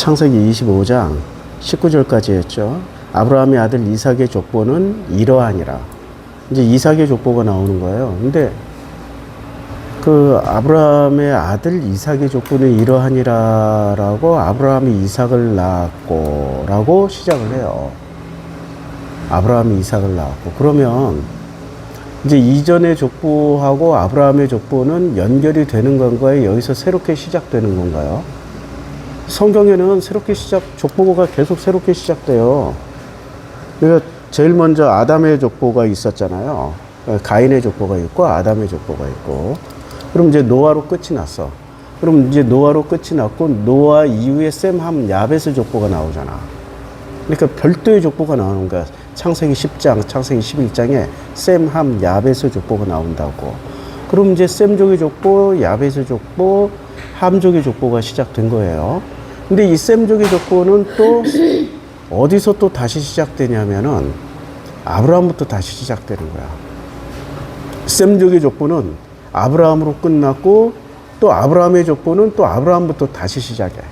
창세기 25장 19절까지 했죠. 아브라함의 아들 이삭의 족보는 이러하니라. 이제 이삭의 족보가 나오는 거예요. 근데 그 아브라함의 아들 이삭의 족보는 이러하니라라고 아브라함이 이삭을 낳았고 라고 시작을 해요. 아브라함이 이삭을 낳았고. 그러면 이제 이전의 족보하고 아브라함의 족보는 연결이 되는 건가요? 여기서 새롭게 시작되는 건가요? 성경에는 족보가 계속 새롭게 시작돼요. 그러니까 제일 먼저 아담의 족보가 있었잖아요. 가인의 족보가 있고 아담의 족보가 있고. 그럼 이제 노아로 끝이 났어. 그럼 이제 노아로 끝이 났고 노아 이후에 셈, 함, 야벳의 족보가 나오잖아. 그러니까 별도의 족보가 나오는 거야. 창세기 10장, 창세기 11장에 셈, 함, 야벳의 족보가 나온다고. 그럼 이제 셈족의 족보, 야벳의 족보, 함족의 족보가 시작된 거예요. 근데 이 셈족의 족보는 또 어디서 또 다시 시작되냐면은 아브라함부터 다시 시작되는 거야. 셈족의 족보는 아브라함으로 끝났고 또 아브라함의 족보는 또 아브라함부터 다시 시작해.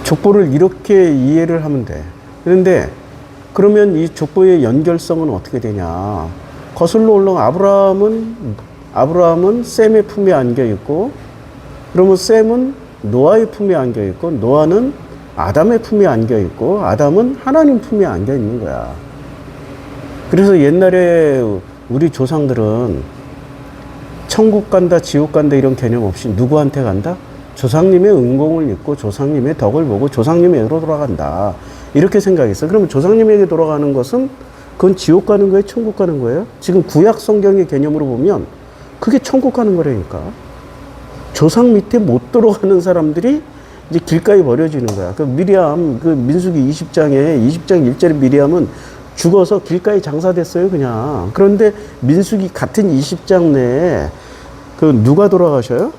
족보를 이렇게 이해를 하면 돼. 그런데 그러면 이 족보의 연결성은 어떻게 되냐? 거슬러 올라가 아브라함은 셈의 품에 안겨 있고, 그러면 셈은 노아의 품에 안겨 있고, 노아는 아담의 품에 안겨 있고, 아담은 하나님 품에 안겨 있는 거야. 그래서 옛날에 우리 조상들은 천국 간다, 지옥 간다 이런 개념 없이 누구한테 간다? 조상님의 은공을 입고 조상님의 덕을 보고 조상님에게로 돌아간다. 이렇게 생각했어. 그러면 조상님에게 돌아가는 것은 그건 지옥 가는 거예요? 천국 가는 거예요? 지금 구약 성경의 개념으로 보면 그게 천국 가는 거라니까. 조상 밑에 못 들어가는 사람들이 이제 길가에 버려지는 거야. 그 미리암, 그 민수기 20장 1절에 미리암은 죽어서 길가에 장사됐어요, 그냥. 그런데 민수기 같은 20장 내에 그 누가 돌아가셔요?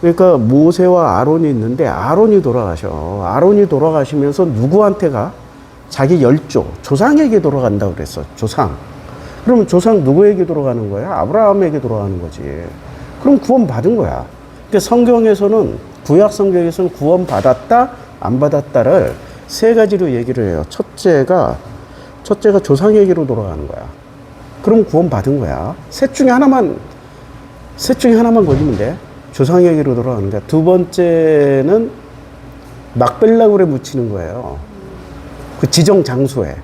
그러니까 모세와 아론이 있는데 아론이 돌아가셔. 아론이 돌아가시면서 누구한테 가? 자기 열조, 조상에게 돌아간다고 그랬어. 조상. 그러면 조상 누구에게 돌아가는 거야? 아브라함에게 돌아가는 거지. 그럼 구원 받은 거야. 그러니까 성경에서는, 구약 성경에서는 구원 받았다, 안 받았다를 세 가지로 얘기를 해요. 첫째가 조상에게로 돌아가는 거야. 그럼 구원 받은 거야. 셋 중에 하나만 걸리면 돼. 조상에게로 돌아가는 거야. 두 번째는 막벨라굴에 묻히는 거예요. 그 지정 장소에.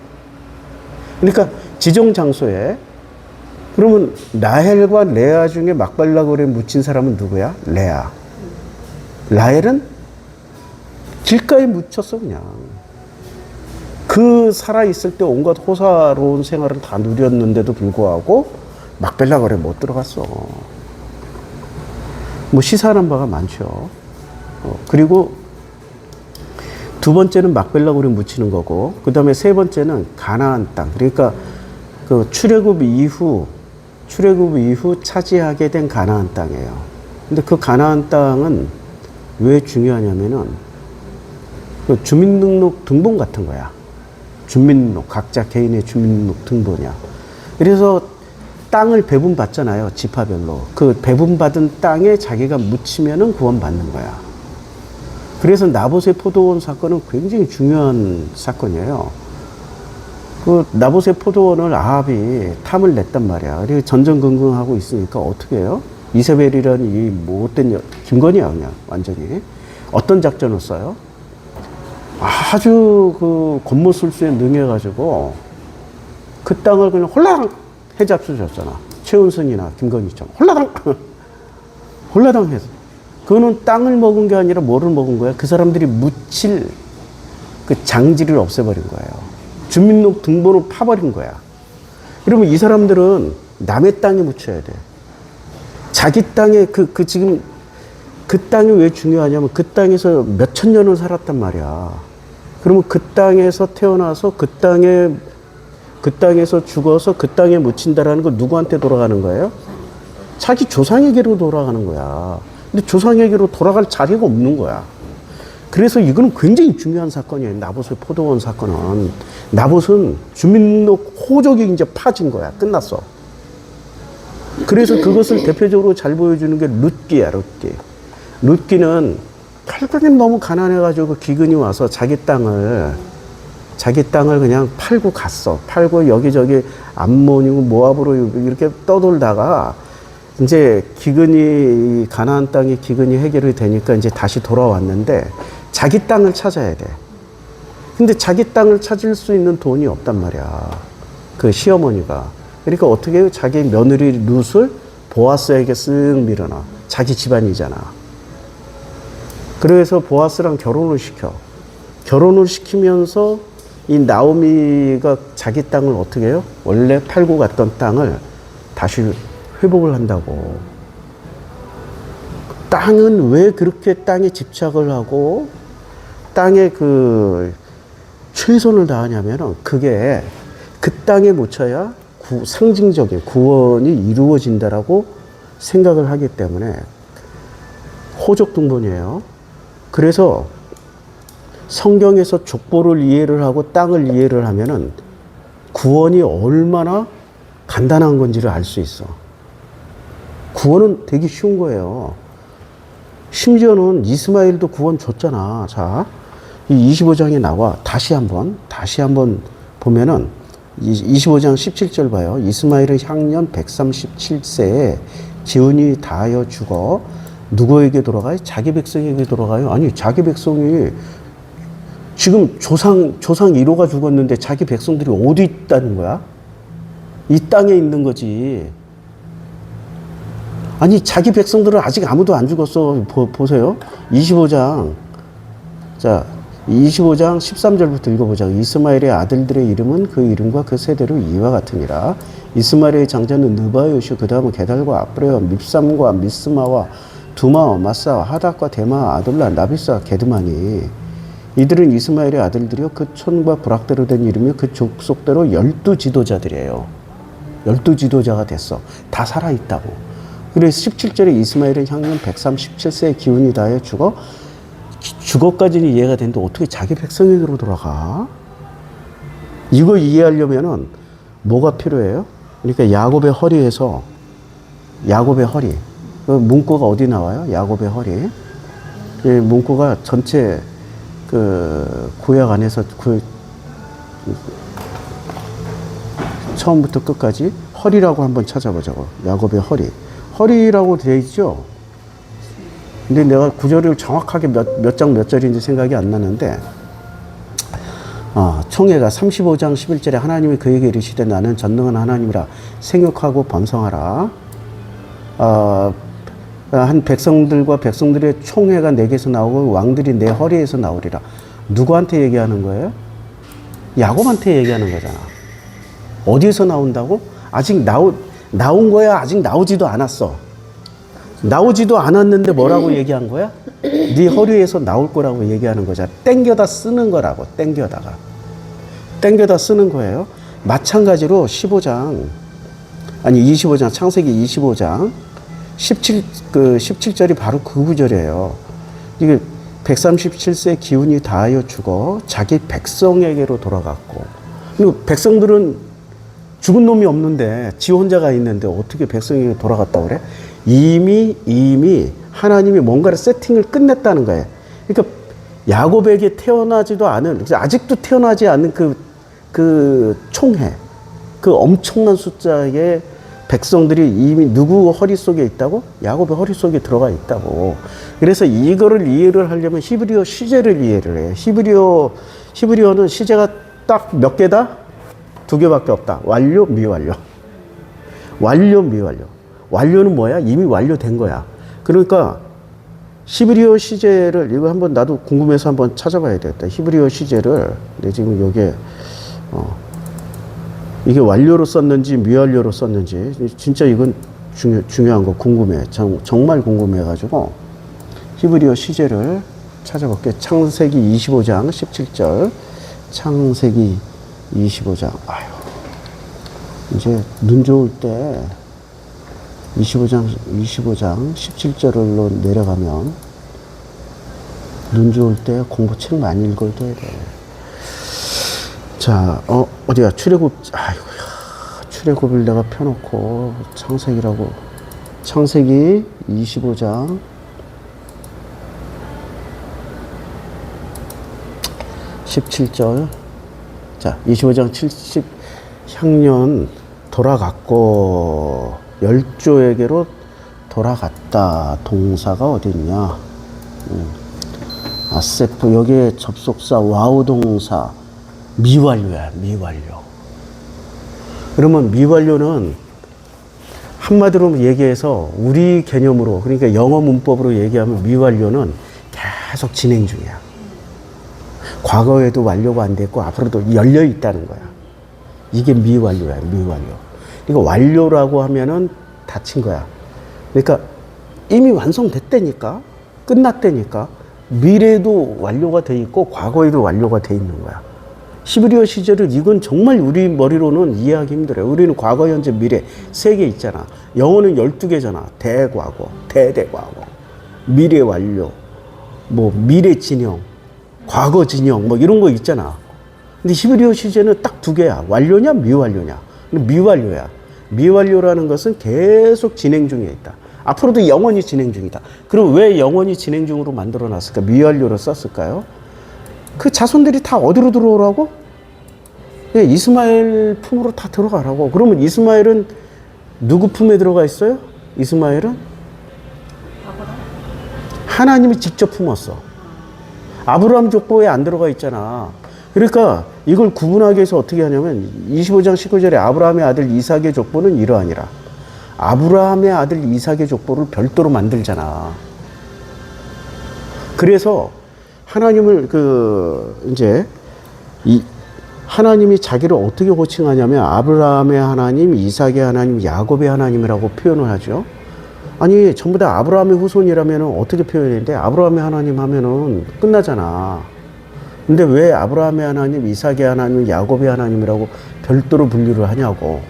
그러니까 지정 장소에. 그러면 라헬과 레아 중에 막벨라굴에 묻힌 사람은 누구야? 레아. 라헬은 길가에 묻혔어, 그냥. 그 살아있을 때 온갖 호사로운 생활을 다 누렸는데도 불구하고 막벨라굴에 못 들어갔어. 뭐 시사하는 바가 많죠. 그리고 두 번째는 막벨라굴에 묻히는 거고, 그 다음에 세 번째는 가나안 땅. 그러니까 그 출애굽 이후 차지하게 된 가나안 땅이에요. 근데 그 가나안 땅은 왜 중요하냐면은 그 주민등록 등본 같은 거야. 주민등록, 각자 개인의 주민등록 등본이야. 그래서 땅을 배분받잖아요, 지파별로. 그 배분받은 땅에 자기가 묻히면은 구원받는 거야. 그래서 나봇의 포도원 사건은 굉장히 중요한 사건이에요. 그 나봇의 포도원을 아합이 탐을 냈단 말이야. 그리고 전전긍긍하고 있으니까 어떻게 해요? 이세벨이라는 이 못된 김건희야, 그냥 완전히. 어떤 작전을 써요? 아주 그 겉모술수에 능해가지고 그 땅을 그냥 홀라당 해잡수 줬잖아. 최은순이나 김건희처럼 홀라당 해서. 그거는 땅을 먹은 게 아니라 뭐를 먹은 거야? 그 사람들이 묻힐 그 장지를 없애버린 거예요. 주민등록 등본을 파버린 거야. 그러면 이 사람들은 남의 땅에 묻혀야 돼. 자기 땅에 지금 그 땅이 왜 중요하냐면 그 땅에서 몇천 년을 살았단 말이야. 그러면 그 땅에서 태어나서 그 땅에서 죽어서 그 땅에 묻힌다라는 건 누구한테 돌아가는 거예요? 자기 조상에게로 돌아가는 거야. 근데 조상에게로 돌아갈 자리가 없는 거야. 그래서 이거는 굉장히 중요한 사건이에요. 나봇의 포도원 사건은. 나봇은 주민등록 호적이 이제 파진 거야. 끝났어. 그래서 그것을 대표적으로 잘 보여주는 게 룻기야, 룻기. 룻기는 칼군이 너무 가난해가지고 기근이 와서 자기 땅을 그냥 팔고 갔어. 팔고 여기저기 암몬이고 모압으로 이렇게 떠돌다가 이제 기근이, 가나안 땅이 기근이 해결이 되니까 이제 다시 돌아왔는데 자기 땅을 찾아야 돼. 근데 자기 땅을 찾을 수 있는 돈이 없단 말이야. 그 시어머니가. 그러니까 어떻게 해요? 자기 며느리 룻을 보아스에게 쓱 밀어놔. 자기 집안이잖아. 그래서 보아스랑 결혼을 시켜. 결혼을 시키면서 이 나오미가 자기 땅을 어떻게 해요? 원래 팔고 갔던 땅을 다시 회복을 한다고. 땅은 왜 그렇게 땅에 집착을 하고 땅에 그 최선을 다하냐면은 그게 그 땅에 묻혀야 상징적인 구원이 이루어진다라고 생각을 하기 때문에 호족등본이에요. 그래서 성경에서 족보를 이해를 하고 땅을 이해를 하면은 구원이 얼마나 간단한 건지를 알 수 있어. 구원은 되게 쉬운 거예요. 심지어는 이스마엘도 구원 줬잖아. 자, 이 25장에 나와. 다시 한번 보면은 25장 17절 봐요. 이스마엘은 향년 137세에 기운이 다하여 죽어 누구에게 돌아가요? 자기 백성에게 돌아가요? 아니, 자기 백성이 지금 조상 1호가 죽었는데 자기 백성들이 어디 있다는 거야? 이 땅에 있는 거지. 아니, 자기 백성들은 아직 아무도 안 죽었어. 보세요. 25장. 자, 25장 13절부터 읽어보자. 이스마엘의 아들들의 이름은 그 이름과 그 세대로 이와 같으니라. 이스마엘의 장자는 느바요시, 그 다음은 게달과 아브레와 밉삼과 미스마와 두마와 마사와 하닥과 데마, 아둘라, 나비사, 게드마니. 이들은 이스마엘의 아들들이요 그 촌과 부락대로 된 이름이 그 족속대로 12지도자들이에요. 12지도자가 됐어. 다 살아있다고. 그래서 17절에 이스마엘은 향년 137세의 기운이 다해 죽어까지는 이해가 되는데 어떻게 자기 백성에게로 돌아가? 이거 이해하려면은 뭐가 필요해요? 그러니까 야곱의 허리에서 야곱의 허리. 그 문구가 어디 나와요? 야곱의 허리. 이 문구가 전체 그 구약 안에서 처음부터 끝까지 허리라고 한번 찾아보자고. 야곱의 허리. 허리라고 되어 있죠? 근데 내가 구절을 정확하게 몇 장 몇 절인지 생각이 안 나는데, 총회가 35장 11절에 하나님이 그에게 이르시되 나는 전능한 하나님이라 생육하고 번성하라. 한 백성들과 백성들의 총회가 내게서 나오고 왕들이 내 허리에서 나오리라. 누구한테 얘기하는 거예요? 야곱한테 얘기하는 거잖아. 어디에서 나온다고? 아직 나온 거야? 아직 나오지도 않았어. 나오지도 않았는데 뭐라고 얘기한 거야? 네 허리에서 나올 거라고 얘기하는 거잖아. 땡겨다 쓰는 거라고. 땡겨다 쓰는 거예요. 마찬가지로 25장 창세기 25장 17절이 바로 그 구절이에요. 이게 137세 기운이 다하여 죽어 자기 백성에게로 돌아갔고, 그리고 백성들은 죽은 놈이 없는데 지 혼자가 있는데 어떻게 백성에게 돌아갔다고 그래? 이미 하나님이 뭔가를 세팅을 끝냈다는 거예요. 그러니까 야곱에게 태어나지도 않은, 아직도 태어나지 않은 그 총회, 그 엄청난 숫자의 백성들이 이미 누구 허리 속에 있다고? 야곱의 허리 속에 들어가 있다고. 그래서 이거를 이해를 하려면 히브리어 시제를 이해를 해요. 히브리어는 시제가 딱 몇 개다? 2개밖에 없다. 완료, 미완료. 완료, 미완료. 완료는 뭐야? 이미 완료된 거야. 그러니까 히브리어 시제를, 이거 한번 나도 궁금해서 한번 찾아봐야 되겠다. 히브리어 시제를, 내 지금 여기에 이게 완료로 썼는지 미완료로 썼는지 진짜 이건 중요한 거 궁금해. 정말 궁금해가지고 히브리어 시제를 찾아볼게. 창세기 25장 17절. 창세기 25장. 아유, 이제 눈 좋을 때 25장 17절로 내려가면 눈 좋을 때 공부 책 많이 읽어야 돼. 자, 어디야? 출애굽을 내가 펴놓고 창세기 25장 17절. 자, 25장 70향년 돌아갔고 열조에게로 돌아갔다. 동사가 어디 있냐? 아세프 여기에 접속사 와우 동사 미완료야. 미완료. 그러면 미완료는 한마디로 얘기해서 우리 개념으로, 그러니까 영어 문법으로 얘기하면 미완료는 계속 진행 중이야. 과거에도 완료가 안 됐고 앞으로도 열려 있다는 거야. 이게 미완료야. 미완료. 그러니까 완료라고 하면은 닫힌 거야. 그러니까 이미 완성됐다니까, 끝났다니까. 미래도 완료가 돼 있고 과거에도 완료가 돼 있는 거야. 히브리어 시제를 이건 정말 우리 머리로는 이해하기 힘들어요. 우리는 과거, 현재, 미래 세 개 있잖아. 영어는 12개잖아. 대과거, 대대과거, 미래 완료, 뭐 미래 진영, 과거 진영, 뭐 이런 거 있잖아. 근데 히브리어 시제는 딱 두 개야. 완료냐, 미완료냐. 미완료야. 미완료라는 것은 계속 진행 중에 있다. 앞으로도 영원히 진행 중이다. 그럼 왜 영원히 진행 중으로 만들어 놨을까? 미완료로 썼을까요? 그 자손들이 다 어디로 들어오라고? 예, 이스마엘 품으로 다 들어가라고. 그러면 이스마엘은 누구 품에 들어가 있어요? 이스마엘은? 하나님이 직접 품었어. 아브라함 족보에 안 들어가 있잖아. 그러니까 이걸 구분하기 위해서 어떻게 하냐면 25장 19절에 아브라함의 아들 이삭의 족보는 이러하니라. 아브라함의 아들 이삭의 족보를 별도로 만들잖아. 그래서 하나님을 하나님이 자기를 어떻게 호칭하냐면 아브라함의 하나님, 이삭의 하나님, 야곱의 하나님이라고 표현을 하죠. 아니 전부 다 아브라함의 후손이라면 어떻게 표현했는데 아브라함의 하나님 하면은 끝나잖아. 근데 왜 아브라함의 하나님, 이삭의 하나님, 야곱의 하나님이라고 별도로 분류를 하냐고.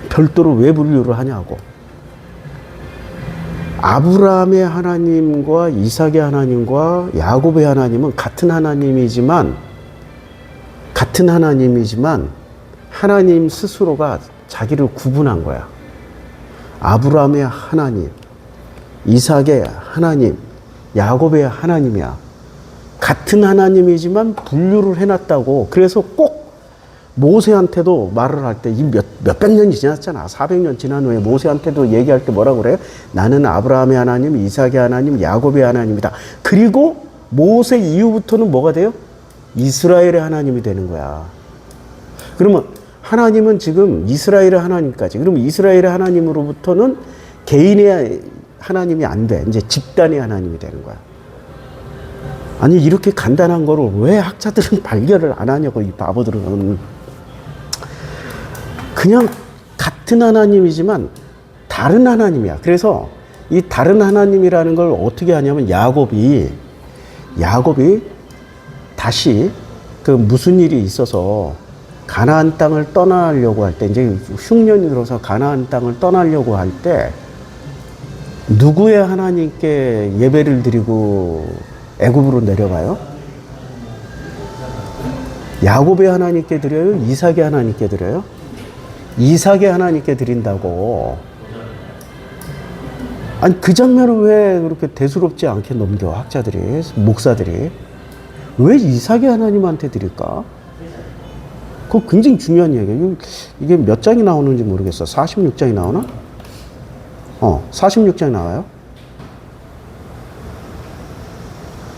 별도로 왜 분류를 하냐고. 아브라함의 하나님과 이삭의 하나님과 야곱의 하나님은 같은 하나님이지만 하나님 스스로가 자기를 구분한 거야. 아브라함의 하나님, 이삭의 하나님, 야곱의 하나님이야. 같은 하나님이지만 분류를 해놨다고. 그래서 꼭 모세한테도 말을 할 때, 몇백 년이 지났잖아. 400년 지난 후에 모세한테도 얘기할 때 뭐라고 그래요? 나는 아브라함의 하나님, 이삭의 하나님, 야곱의 하나님이다. 그리고 모세 이후부터는 뭐가 돼요? 이스라엘의 하나님이 되는 거야. 그러면 하나님은 지금 이스라엘의 하나님까지. 그러면 이스라엘의 하나님으로부터는 개인의 하나님이 안 돼. 이제 집단의 하나님이 되는 거야. 아니 이렇게 간단한 거를 왜 학자들은 발견을 안 하냐고. 이 바보들은. 그냥 같은 하나님이지만 다른 하나님이야. 그래서 이 다른 하나님이라는 걸 어떻게 하냐면 야곱이 다시 그 무슨 일이 있어서 가나안 땅을 떠나려고 할 때, 이제 흉년이 들어서 가나안 땅을 떠나려고 할 때 누구의 하나님께 예배를 드리고 애굽으로 내려가요? 야곱의 하나님께 드려요? 이삭의 하나님께 드려요? 이삭의 하나님께 드린다고. 아니 그 장면을 왜 그렇게 대수롭지 않게 넘겨? 학자들이, 목사들이 왜 이삭의 하나님한테 드릴까? 그거 굉장히 중요한 얘기예요. 이게 몇 장이 나오는지 모르겠어. 46장이 나오나? 46장이 나와요.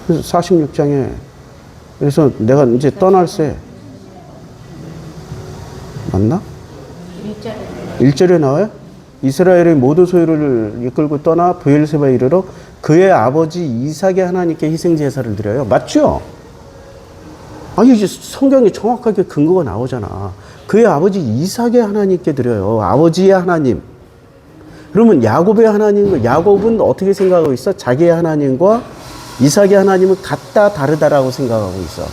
그래서 46장에 그래서 내가 이제 떠날 새 맞나? 1절에 나와요? 이스라엘의 모든 소유를 이끌고 떠나 브엘세바에 이르러 그의 아버지 이삭의 하나님께 희생제사를 드려요. 맞죠? 아니 이제 성경에 정확하게 근거가 나오잖아. 그의 아버지 이삭의 하나님께 드려요. 아버지의 하나님. 그러면 야곱의 하나님, 야곱은 어떻게 생각하고 있어? 자기의 하나님과 이삭의 하나님은 같다 다르다라고 생각하고 있어.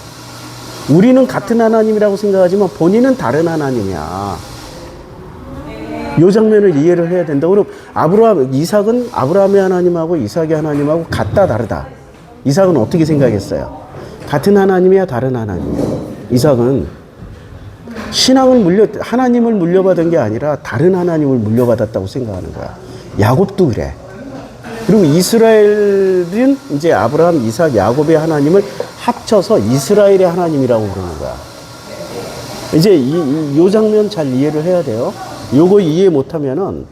우리는 같은 하나님이라고 생각하지만 본인은 다른 하나님이야. 이 장면을 이해를 해야 된다. 그럼 이삭은 아브라함의 하나님하고 이삭의 하나님하고 같다 다르다. 이삭은 어떻게 생각했어요? 같은 하나님이야 다른 하나님이야. 이삭은 하나님을 물려받은 게 아니라 다른 하나님을 물려받았다고 생각하는 거야. 야곱도 그래. 그리고 이스라엘은 이제 아브라함, 이삭, 야곱의 하나님을 합쳐서 이스라엘의 하나님이라고 부르는 거야. 이제 요 장면 잘 이해를 해야 돼요. 요거 이해 못하면은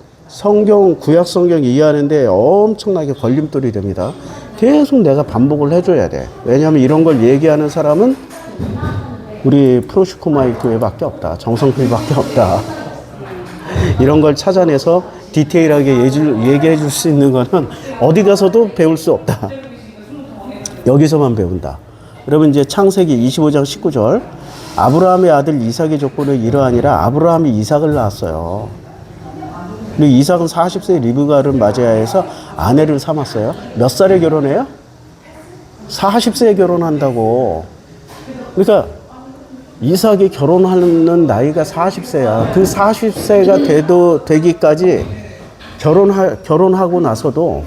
구약 성경 이해하는데 엄청나게 걸림돌이 됩니다. 계속 내가 반복을 해줘야 돼. 왜냐하면 이런 걸 얘기하는 사람은 우리 프로시코 마이크에밖에 없다. 정성필밖에 없다. 이런 걸 찾아내서 디테일하게 얘기해 줄 수 있는 거는 어디 가서도 배울 수 없다. 여기서만 배운다. 여러분 이제 창세기 25장 19절 아브라함의 아들 이삭의 조건은 이러하니라 아브라함이 이삭을 낳았어요. 그리고 이삭은 40세 리브가를 맞이하여서 아내를 삼았어요. 몇 살에 결혼해요? 40세에 결혼한다고. 그러니까 이삭이 결혼하는 나이가 40세야. 그 40세가 되기까지 결혼하고 나서도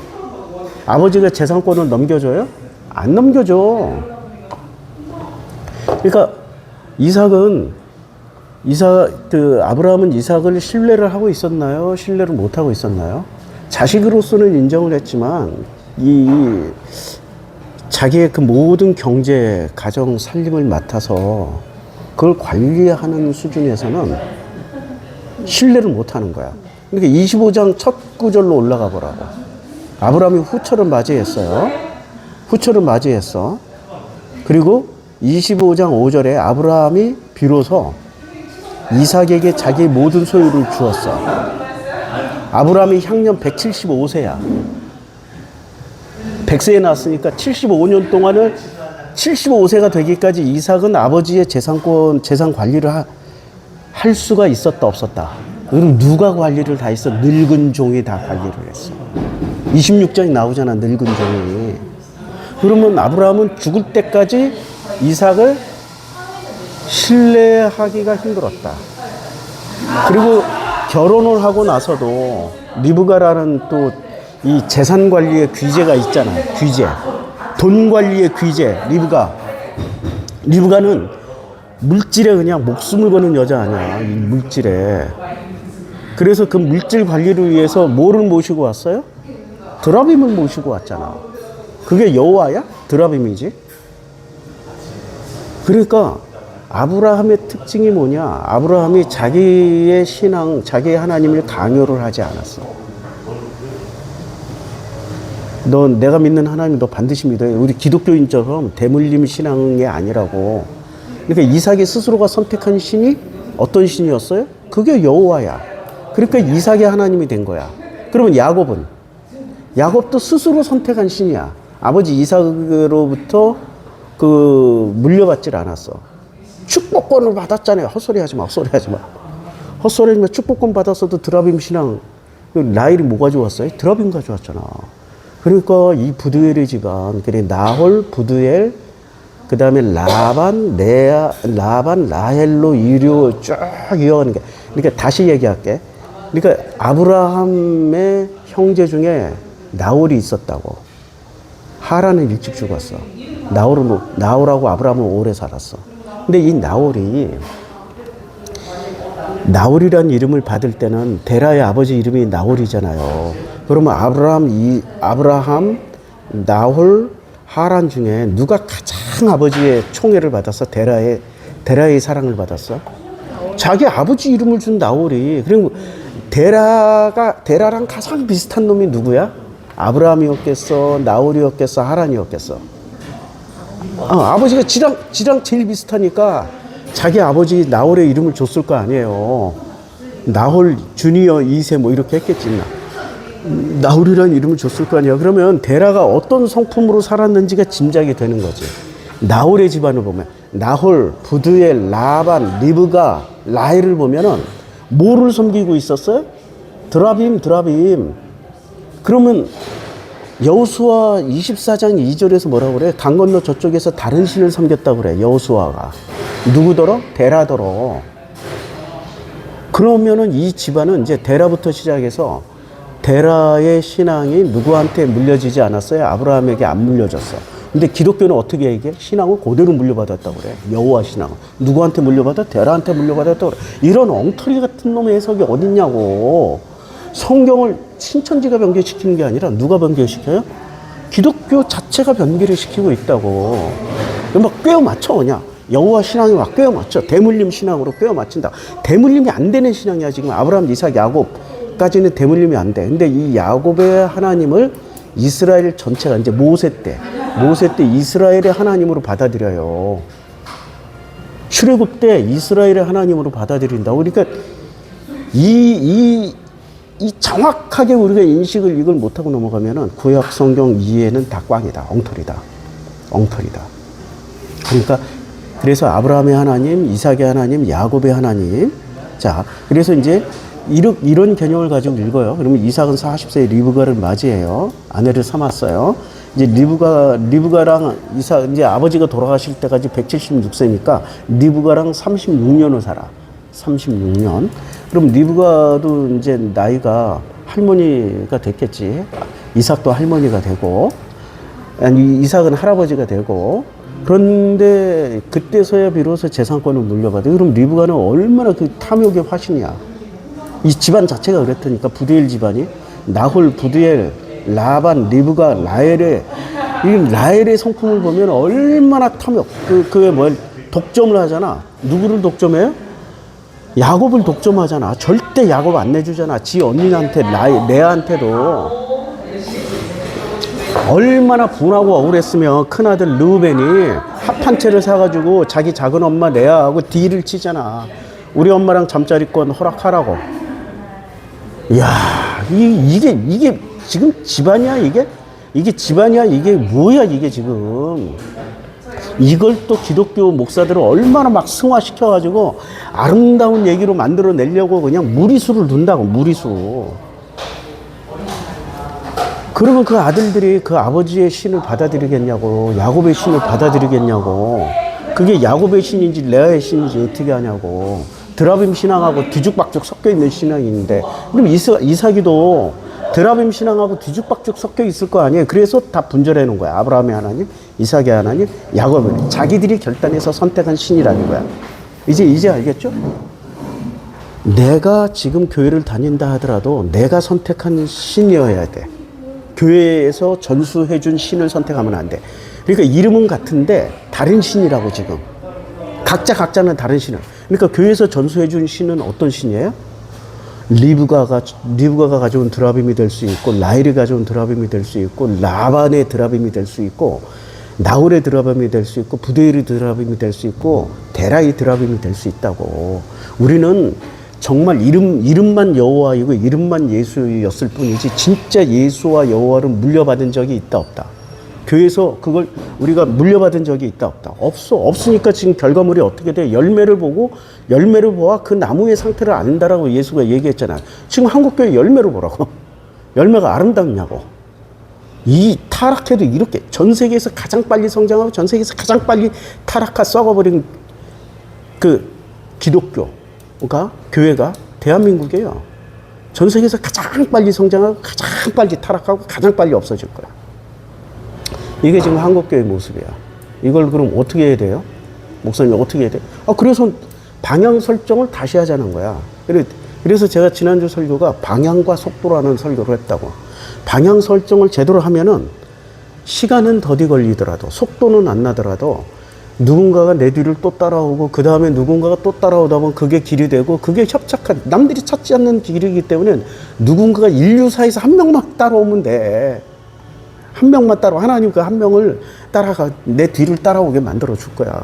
아버지가 재산권을 넘겨줘요? 안 넘겨줘. 그러니까 아브라함은 이삭을 신뢰를 하고 있었나요? 신뢰를 못 하고 있었나요? 자식으로서는 인정을 했지만 자기의 그 모든 경제, 가정 살림을 맡아서 그걸 관리하는 수준에서는 신뢰를 못 하는 거야. 그러니까 25장 첫 구절로 올라가 보라고. 아브라함이 후처를 맞이했어요. 후처를 맞이했어. 그리고 25장 5절에 아브라함이 비로소 이삭에게 자기의 모든 소유를 주었어. 아브라함이 향년 175세야. 100세에 낳았으니까 75년 동안을 75세가 되기까지 이삭은 아버지의 재산 관리를 할 수가 있었다 없었다. 그럼 누가 관리를 다 했어? 늙은 종이 다 관리를 했어. 26장이 나오잖아, 늙은 종이. 그러면 아브라함은 죽을 때까지 이삭을 신뢰하기가 힘들었다. 그리고 결혼을 하고 나서도 리브가라는 또 이 재산 관리의 귀재가 있잖아. 귀재. 돈 관리의 귀재. 리브가는 물질에 그냥 목숨을 거는 여자 아니야. 이 물질에. 그래서 그 물질 관리를 위해서 뭐를 모시고 왔어요? 드라빔을 모시고 왔잖아. 그게 여호와야? 드라빔이지. 그러니까 아브라함의 특징이 뭐냐? 아브라함이 자기의 신앙, 자기의 하나님을 강요를 하지 않았어. 내가 믿는 하나님 너 반드시 믿어야 돼. 우리 기독교인처럼 대물림 신앙이 아니라고. 그러니까 이삭이 스스로가 선택한 신이 어떤 신이었어요? 그게 여호와야. 그러니까 이삭의 하나님이 된 거야. 그러면 야곱도 스스로 선택한 신이야. 아버지 이삭으로부터 물려받질 않았어. 축복권을 받았잖아요. 헛소리하지 마. 축복권 받았어도 드라빔 신앙 라헬이 뭐 가져왔어요? 드라빔 가져왔잖아. 그러니까 이 부두엘의 지간, 그래 나홀, 부두엘, 그 다음에 라반, 라헬로 쭉 이어가는 게. 그러니까 다시 얘기할게. 그러니까 아브라함의 형제 중에 나홀이 있었다고. 하란은 일찍 죽었어. 나홀하고 아브라함은 오래 살았어. 근데 이 나홀이라는 이름을 받을 때는 데라의 아버지 이름이 나홀이잖아요. 그러면 아브라함, 나홀, 하란 중에 누가 가장 아버지의 총애를 받았어? 데라의 사랑을 받았어? 자기 아버지 이름을 준 나홀이. 그리고 데라랑 가장 비슷한 놈이 누구야? 아브라함이었겠어? 나홀이었겠어? 하란이었겠어? 아버지가 지랑 제일 비슷하니까 자기 아버지 나홀의 이름을 줬을 거 아니에요. 나홀 주니어 2세 뭐 이렇게 했겠지. 나홀이라는 이름을 줬을 거 아니야. 그러면 데라가 어떤 성품으로 살았는지가 짐작이 되는 거지. 나홀의 집안을 보면 나홀, 부두엘, 라반, 리브가, 라헬을 보면은 뭐를 섬기고 있었어요? 드라빔. 그러면 여호수아 24장 2절에서 뭐라고 그래? 강 건너 저쪽에서 다른 신을 섬겼다고 그래. 여호수아가. 누구더러? 데라더러. 그러면은 이 집안은 이제 데라부터 시작해서 데라의 신앙이 누구한테 물려지지 않았어요? 아브라함에게 안 물려졌어. 근데 기독교는 어떻게 얘기해? 신앙을 그대로 물려받았다고 그래. 여호와 신앙을. 누구한테 물려받아? 데라한테 물려받았다고 그래. 이런 엉터리 같은 놈의 해석이 어딨냐고. 성경을 신천지가 변개시키는 게 아니라 누가 변개시켜요? 기독교 자체가 변개를 시키고 있다고. 막 꿰어 맞춰 그냥. 여호와 신앙이 막 꿰어 맞춰. 대물림 신앙으로 꿰어 맞춘다. 대물림이 안 되는 신앙이야 지금. 아브라함, 이삭, 야곱까지는 대물림이 안 돼. 근데 이 야곱의 하나님을 이스라엘 전체가 이제 모세 때 이스라엘의 하나님으로 받아들여요. 출애굽 때 이스라엘의 하나님으로 받아들인다. 그러니까 이 정확하게 우리가 인식을 이걸 못하고 넘어가면은 구약 성경 이해는 다 꽝이다. 엉터리다. 그러니까 그래서 아브라함의 하나님, 이삭의 하나님, 야곱의 하나님. 자, 그래서 이제 이런 개념을 가지고 읽어요. 그러면 이삭은 40세에 리브가를 맞이해요. 아내를 삼았어요. 이제 리브가랑 이삭, 이제 아버지가 돌아가실 때까지 176세니까 리브가랑 36년을 살아. 36년. 그럼 리브가도 이제 나이가 할머니가 됐겠지. 이삭도 할머니가 되고, 아니, 이삭은 할아버지가 되고, 그런데 그때서야 비로소 재산권을 물려받아요. 그럼 리브가는 얼마나 그 탐욕의 화신이야. 이 집안 자체가 그랬다니까. 부두엘 집안이. 나홀, 부두엘, 라반, 리브가, 라헬의 성품을 보면 얼마나 탐욕. 그게 뭐 독점을 하잖아. 누구를 독점해요? 야곱을 독점하잖아. 절대 야곱 안 내주잖아. 지 언니한테, 레아한테도. 얼마나 분하고 억울했으면 큰아들 르우벤이 합한 채를 사가지고 자기 작은 엄마 레아하고 딜을 치잖아. 우리 엄마랑 잠자리권 허락하라고. 이야, 이게 지금 집안이야, 이게 집안이야, 이게 뭐야, 이게 지금. 이걸 또 기독교 목사들은 얼마나 막 승화시켜가지고 아름다운 얘기로 만들어내려고 그냥 무리수를 둔다고, 무리수. 그러면 그 아들들이 그 아버지의 신을 받아들이겠냐고, 야곱의 신을 받아들이겠냐고. 그게 야곱의 신인지 레아의 신인지 어떻게 하냐고. 드라빔 신앙하고 뒤죽박죽 섞여 있는 신앙인데, 그럼 이삭이도 드라빔 신앙하고 뒤죽박죽 섞여 있을 거 아니에요. 그래서 다 분절해 놓은 거야. 아브라함의 하나님, 이삭의 하나님, 야곱의 하나님. 자기들이 결단해서 선택한 신이라는 거야. 이제 알겠죠? 내가 지금 교회를 다닌다 하더라도 내가 선택한 신이어야 돼. 교회에서 전수해준 신을 선택하면 안 돼. 그러니까 이름은 같은데 다른 신이라고 지금. 각자는 다른 신을. 그러니까 교회에서 전수해준 신은 어떤 신이에요? 리브가가 가져온 드라빔이 될 수 있고, 라헬이 가져온 드라빔이 될 수 있고, 라반의 드라빔이 될 수 있고, 나홀의 드라빔이 될 수 있고, 부두엘의 드라빔이 될 수 있고, 데라의 드라빔이 될 수 있다고. 우리는 정말 이름만 여호와이고 이름만 예수였을 뿐이지 진짜 예수와 여호와를 물려받은 적이 있다 없다. 교회에서 그걸 우리가 물려받은 적이 있다 없다. 없으니까 지금 결과물이 어떻게 돼? 열매를 보아 그 나무의 상태를 안다라고 예수가 얘기했잖아. 지금 한국교회 열매를 보라고. 열매가 아름답냐고. 이 타락해도 이렇게 전 세계에서 가장 빨리 성장하고 전 세계에서 가장 빨리 타락하 썩어버린 그 기독교가 교회가 대한민국이에요. 전 세계에서 가장 빨리 성장하고 가장 빨리 타락하고 가장 빨리 없어질 거야. 이게 지금 한국교회 모습이야. 이걸 그럼 어떻게 해야 돼요? 목사님 어떻게 해야 돼? 그래서 방향 설정을 다시 하자는 거야. 그래서 제가 지난주 설교가 방향과 속도라는 설교를 했다고. 방향 설정을 제대로 하면은 시간은 더디 걸리더라도 속도는 안 나더라도 누군가가 내 뒤를 또 따라오고 그 다음에 누군가가 또 따라오다 보면 그게 길이 되고 그게 협착한 남들이 찾지 않는 길이기 때문에 누군가가 인류사에서 한 명만 따라오면 돼. 한 명만 따라 하나님 그 한 명을 따라가 내 뒤를 따라오게 만들어 줄 거야.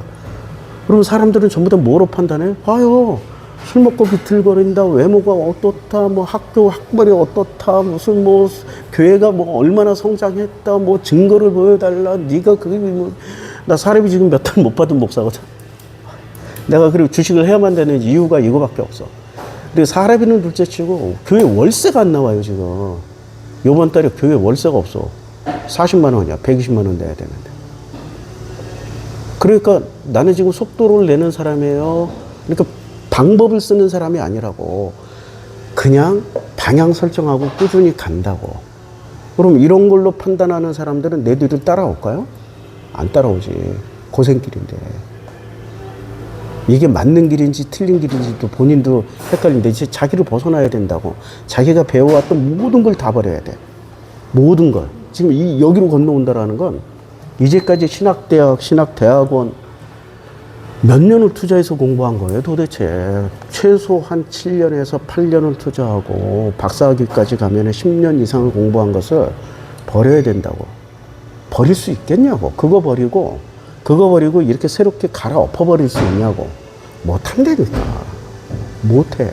그러면 사람들은 전부 다 뭐로 판단해? 봐요. 술 먹고 비틀거린다. 외모가 어떻다. 뭐 학교 학벌이 어떻다. 무슨 뭐 교회가 뭐 얼마나 성장했다. 뭐 증거를 보여달라. 네가 그게 뭐 나 사례비 지금 몇 달 못 받은 목사거든. 내가 그리고 주식을 해야만 되는 이유가 이거밖에 없어. 그리고 사례비는 둘째치고 교회 월세가 안 나와요 지금. 이번 달에 교회 월세가 없어. 40만 원이야. 120만 원 내야 되는데. 그러니까 나는 지금 속도를 내는 사람이에요. 그러니까 방법을 쓰는 사람이 아니라고. 그냥 방향 설정하고 꾸준히 간다고. 그럼 이런 걸로 판단하는 사람들은 내 뒤를 따라올까요? 안 따라오지. 고생길인데. 이게 맞는 길인지 틀린 길인지도 본인도 헷갈리는데 이제 자기를 벗어나야 된다고. 자기가 배워왔던 모든 걸 다 버려야 돼. 모든 걸. 지금 여기로 건너온다라는 건 이제까지 신학대학, 신학대학원 몇 년을 투자해서 공부한 거예요, 도대체. 최소한 7년에서 8년을 투자하고 박사학위까지 가면 10년 이상을 공부한 것을 버려야 된다고. 버릴 수 있겠냐고. 그거 버리고 이렇게 새롭게 갈아엎어 버릴 수 있냐고. 못한다니까. 못해.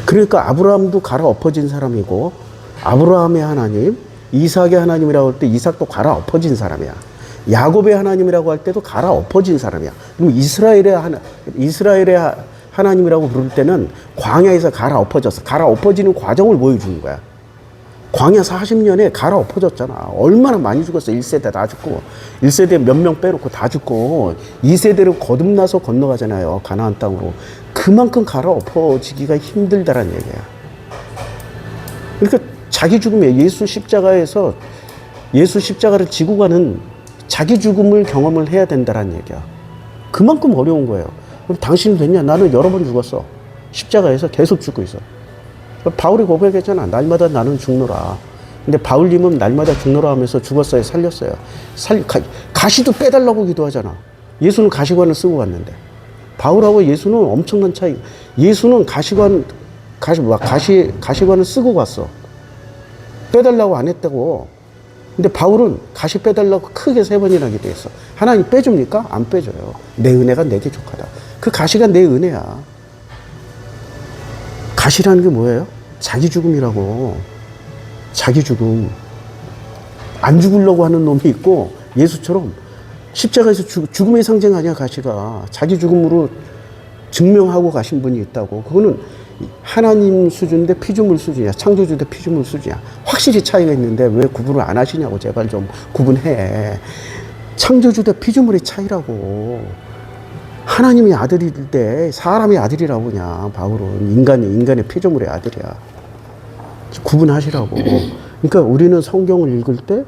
그러니까 아브라함도 갈아엎어진 사람이고, 아브라함의 하나님, 이삭의 하나님이라고 할 때 이삭도 갈아엎어진 사람이야. 야곱의 하나님이라고 할 때도 갈아엎어진 사람이야. 그럼 이스라엘의 하나님이라고 부를 때는 광야에서 갈아엎어졌어. 갈아엎어지는 과정을 보여주는 거야. 광야 40년에 갈아엎어졌잖아. 얼마나 많이 죽었어. 1세대 다 죽고, 1세대 몇 명 빼놓고 다 죽고, 2세대를 거듭나서 건너가잖아요, 가나안 땅으로. 그만큼 갈아엎어지기가 힘들다란 얘기야. 그러니까 자기 죽음에 예수 십자가에서 예수 십자가를 지고 가는 자기 죽음을 경험을 해야 된다란 얘기야. 그만큼 어려운 거예요. 그럼 당신은 됐냐? 나는 여러 번 죽었어. 십자가에서 계속 죽고 있어. 바울이 고백했잖아. 날마다 나는 죽노라. 근데 바울님은 날마다 죽노라 하면서 죽었어요, 살렸어요. 가시도 빼달라고 기도하잖아. 예수는 가시관을 쓰고 갔는데. 바울하고 예수는 엄청난 차이. 예수는 가시관을 쓰고 갔어. 빼달라고 안 했다고. 근데 바울은 가시 빼달라고 크게 3번이나 기도했어. 하나님 빼줍니까? 안 빼줘요. 내 은혜가 내게 족하다. 그 가시가 내 은혜야. 가시라는 게 뭐예요? 자기 죽음이라고. 자기 죽음. 안 죽으려고 하는 놈이 있고, 예수처럼 십자가에서 죽음의 상징 아니야, 가시가. 자기 죽음으로 증명하고 가신 분이 있다고. 그거는 하나님 수준인데 피조물 수준이야. 창조주 대 피조물 수준이야. 확실히 차이가 있는데 왜 구분을 안 하시냐고. 제발 좀 구분해. 창조주 대 피조물의 차이라고. 하나님이 아들일 때 사람이 아들이라고 그냥. 바울은 인간의 피조물의 아들이야. 구분하시라고. 그러니까 우리는 성경을 읽을 때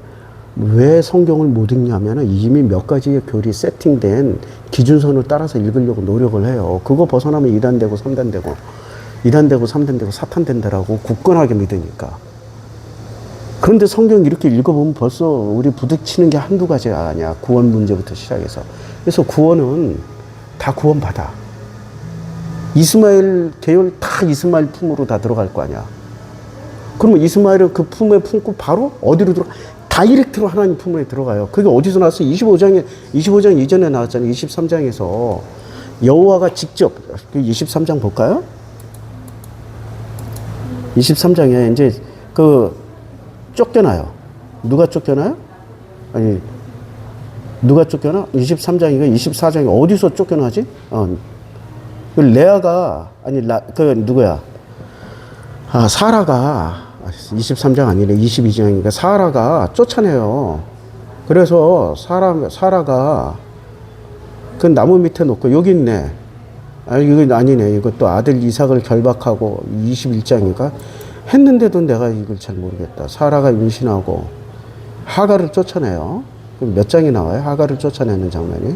왜 성경을 못 읽냐면 이미 몇 가지의 교리 세팅된 기준선을 따라서 읽으려고 노력을 해요. 그거 벗어나면 2단 되고 3단 되고 2단 되고 3단 되고 사탄 된다라고 굳건하게 믿으니까. 그런데 성경 이렇게 읽어보면 벌써 우리 부딪히는 게 한두 가지가 아니야. 구원 문제부터 시작해서. 그래서 구원은 다 구원받아. 이스마엘 계열 다 이스마엘 품으로 다 들어갈 거 아니야. 그러면 이스마엘을 그 품에 품고 바로 어디로 들어가? 다이렉트로 하나님 품에 들어가요. 그게 어디서 나왔어요? 25장 이전에 나왔잖아요. 23장에서 여호와가 직접, 23장 볼까요? 23장에 이제 쫓겨나요. 누가 쫓겨나요? 아니, 누가 쫓겨나? 23장인가 24장이 어디서 쫓겨나지? 레아가, 누구야? 사라가, 23장 아니래. 22장이니까 사라가 쫓아내요. 그래서 사라가 그 나무 밑에 놓고, 여기 있네. 이건 아니네. 이것도 아들 이삭을 결박하고 21장인가 했는데도 내가 이걸 잘 모르겠다. 사라가 임신하고 하갈을 쫓아내요. 몇 장이 나와요? 하갈을 쫓아내는 장면이.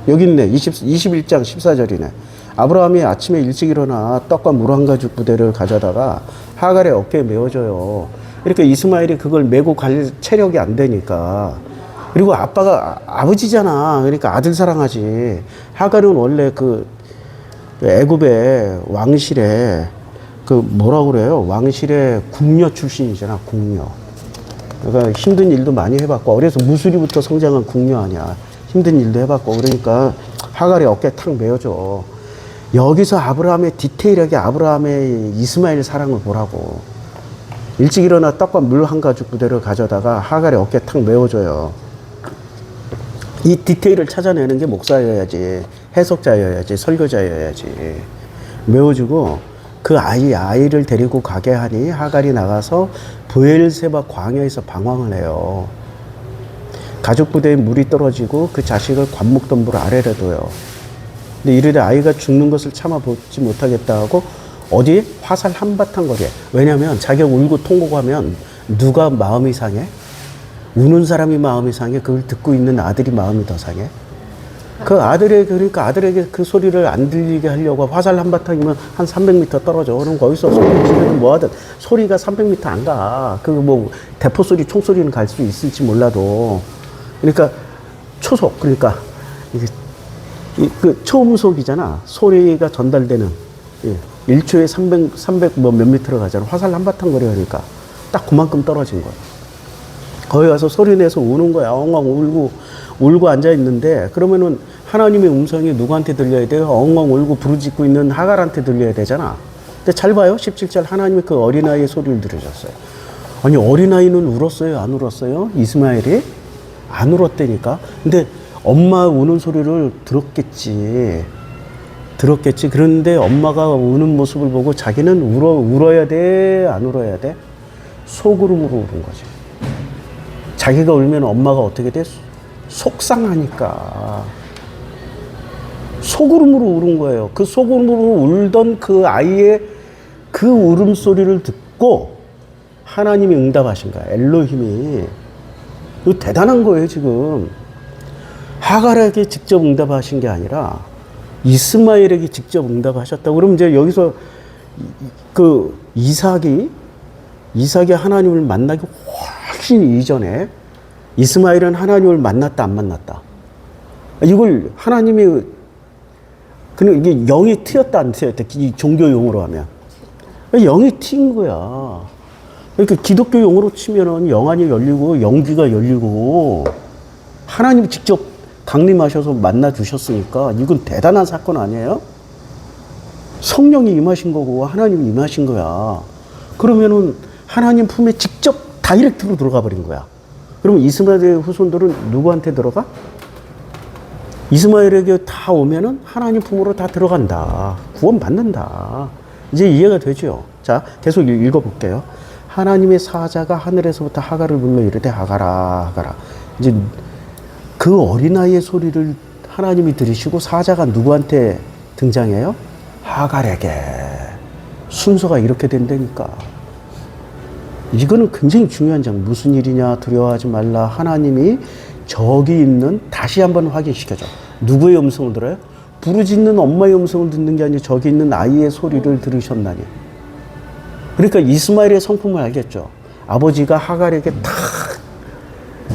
여기 있네. 21장 14절이네. 아브라함이 아침에 일찍 일어나 떡과 물 한 가죽 부대를 가져다가 하갈의 어깨에 메어줘요. 그러니까 이스마엘이 그걸 메고 갈 체력이 안 되니까. 그리고 아빠가 아버지잖아. 그러니까 아들 사랑하지. 하갈은 원래 애굽의 왕실에 뭐라고 그래요? 왕실의 궁녀 출신이잖아. 궁녀. 그러니까 힘든 일도 많이 해봤고, 어려서 무수리부터 성장한 궁녀 아니야. 힘든 일도 해봤고. 그러니까 하갈의 어깨에 탁 메어줘. 여기서 아브라함의 디테일하게 아브라함의 이스마엘 사랑을 보라고. 일찍 일어나 떡과 물 한 가죽 부대를 가져다가 하갈의 어깨에 탁 메어줘요. 이 디테일을 찾아내는 게 목사여야지, 해석자여야지, 설교자여야지. 메어주고 그 아이를 데리고 가게 하니 하갈이 나가서 브엘세바 광야에서 방황을 해요. 가죽 부대에 물이 떨어지고 그 자식을 관목덤불 아래로 둬요. 근데 이르되 아이가 죽는 것을 참아 보지 못하겠다 하고 어디? 화살 한바탕 거리에. 왜냐면 자기가 울고 통곡하면 누가 마음이 상해? 우는 사람이 마음이 상해? 그걸 듣고 있는 아들이 마음이 더 상해? 그러니까 아들에게 그 소리를 안 들리게 하려고 화살 한 바탕이면 한 300m 떨어져. 그럼 거기서 소리 지르든 뭐 하든 소리가 300m 안 가. 그 뭐 대포 소리, 총 소리는 갈 수 있을지 몰라도. 그러니까 초속, 그러니까 이게 그 초음속이잖아. 소리가 전달되는. 1초에 300 뭐 몇 미터로 가잖아. 화살 한 바탕 거리니까 딱 그만큼 떨어진 거야. 거기 가서 소리 내서 우는 거야. 엉엉 울고 앉아 있는데, 그러면은 하나님의 음성이 누구한테 들려야 돼요? 엉엉 울고 부르짖고 있는 하갈한테 들려야 되잖아. 근데 잘 봐요. 17절 하나님이 그 어린아이의 소리를 들으셨어요. 아니, 어린아이는 울었어요? 안 울었어요? 이스마엘이? 안 울었다니까. 근데 엄마 우는 소리를 들었겠지. 그런데 엄마가 우는 모습을 보고 자기는 울어야 돼? 안 울어야 돼? 속으로으로 우는 거지. 자기가 울면 엄마가 어떻게 돼? 속상하니까. 속으로으로 우는 거예요. 그 속으로으로 울던 그 아이의 그 울음소리를 듣고 하나님이 응답하신 거야. 엘로힘이. 이거 대단한 거예요, 지금. 하갈에게 직접 응답하신 게 아니라 이스마엘에게 직접 응답하셨다고. 그러면 이제 여기서 그 이삭이 하나님을 만나기 훨씬 이전에 이스마엘은 하나님을 만났다, 안 만났다? 이걸 하나님이, 그냥 이게 영이 트였다, 안 트였다? 이 종교 용어로 하면. 영이 트인 거야. 그러니까 기독교 용어로 치면은 영안이 열리고 영귀가 열리고 하나님이 직접 강림하셔서 만나 주셨으니까 이건 대단한 사건 아니에요? 성령이 임하신 거고 하나님이 임하신 거야. 그러면은 하나님 품에 직접 다이렉트로 들어가 버린 거야. 그러면 이스마엘의 후손들은 누구한테 들어가? 이스마엘에게 다 오면은 하나님 품으로 다 들어간다. 구원 받는다. 이제 이해가 되죠? 자, 계속 읽어볼게요. 하나님의 사자가 하늘에서부터 하갈을 불러 이르되 하갈아, 하갈아. 이제 그 어린아이의 소리를 하나님이 들으시고 사자가 누구한테 등장해요? 하갈에게. 순서가 이렇게 된다니까. 이거는 굉장히 중요한 장. 무슨 일이냐, 두려워하지 말라. 하나님이 저기 있는, 다시 한번 확인시켜줘. 누구의 음성을 들어요? 부르짖는 엄마의 음성을 듣는 게 아니라 저기 있는 아이의 소리를 들으셨나니. 그러니까 이스마엘의 성품을 알겠죠. 아버지가 하갈에게 탁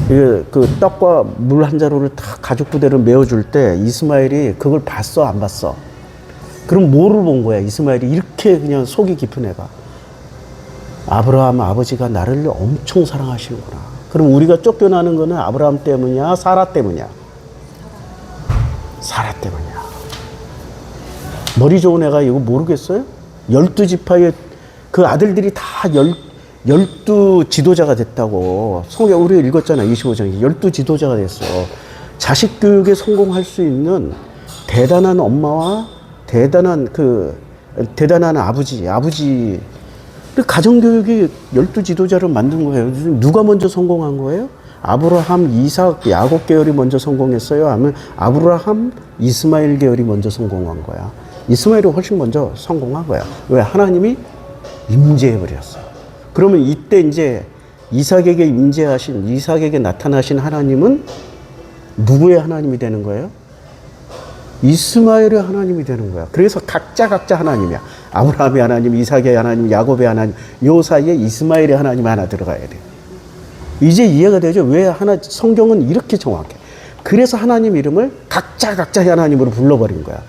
그 떡과 물 한 자루를 탁 가죽 부대로 메어줄 때 이스마엘이 그걸 봤어, 안 봤어? 그럼 뭐를 본 거야? 이스마엘이 이렇게 그냥 속이 깊은 애가. 아브라함 아버지가 나를 엄청 사랑하시는구나. 그럼 우리가 쫓겨나는 거는 아브라함 때문이야? 사라 때문이야? 사라 때문이야. 머리 좋은 애가 이거 모르겠어요? 12지파의 그 아들들이 다 12 지도자가 됐다고. 성경 우리가 읽었잖아. 25장에 12 지도자가 됐어. 자식 교육에 성공할 수 있는 대단한 엄마와 대단한 아버지. 가정교육이 12 지도자를 만든 거예요. 누가 먼저 성공한 거예요? 아브라함, 이삭, 야곱 계열이 먼저 성공했어요? 아니면 아브라함, 이스마엘 계열이 먼저 성공한 거야? 이스마엘이 훨씬 먼저 성공한 거야. 왜? 하나님이 임재해버렸어. 그러면 이때 이제 이삭에게 나타나신 하나님은 누구의 하나님이 되는 거예요? 이스마엘의 하나님이 되는 거야. 그래서 각자 하나님이야. 아브라함의 하나님, 이삭의 하나님, 야곱의 하나님. 요 사이에 이스마엘의 하나님이 하나 들어가야 돼. 이제 이해가 되죠? 왜 성경은 이렇게 정확해. 그래서 하나님 이름을 각자 하나님으로 불러버린 거야.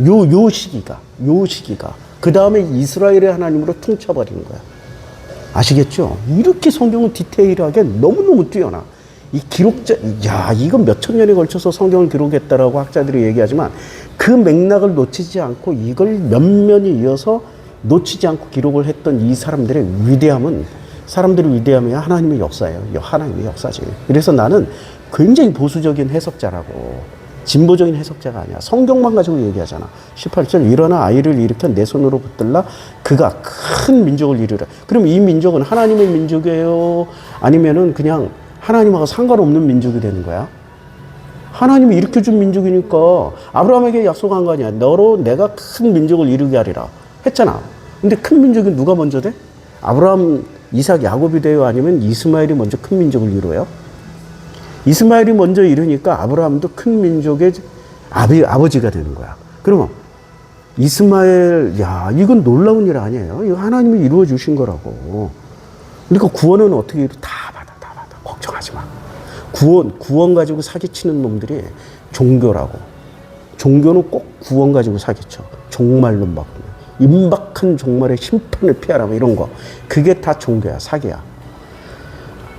요 시기가. 그 다음에 이스라엘의 하나님으로 퉁쳐버린 거야. 아시겠죠? 이렇게 성경은 디테일하게 너무너무 뛰어나. 이 기록자, 이건 몇천 년에 걸쳐서 성경을 기록했다라고 학자들이 얘기하지만 그 맥락을 놓치지 않고 이걸 면면이 이어서 놓치지 않고 기록을 했던 이 사람들의 위대함은, 사람들의 위대함이 하나님의 역사예요. 하나님의 역사지. 그래서 나는 굉장히 보수적인 해석자라고. 진보적인 해석자가 아니야. 성경만 가지고 얘기하잖아. 18절 일어나 아이를 일으켜 내 손으로 붙들라 그가 큰 민족을 이루라. 그럼 이 민족은 하나님의 민족이에요? 아니면은 그냥 하나님하고 상관없는 민족이 되는 거야? 하나님이 일으켜준 민족이니까 아브라함에게 약속한 거 아니야. 너로 내가 큰 민족을 이루게 하리라 했잖아. 근데 큰 민족이 누가 먼저 돼? 아브라함, 이삭, 야곱이 돼요? 아니면 이스마엘이 먼저 큰 민족을 이루어요? 이스마엘이 먼저 이루니까 아브라함도 큰 민족의 아버지가 되는 거야. 그러면 이스마엘, 야, 이건 놀라운 일 아니에요. 이거 하나님이 이루어 주신 거라고. 그러니까 구원은 어떻게 다 받아. 걱정하지 마. 구원 가지고 사기치는 놈들이 종교라고. 종교는 꼭 구원 가지고 사기쳐. 종말론 바꾸면. 임박한 종말의 심판을 피하라, 이런 거. 그게 다 종교야, 사기야.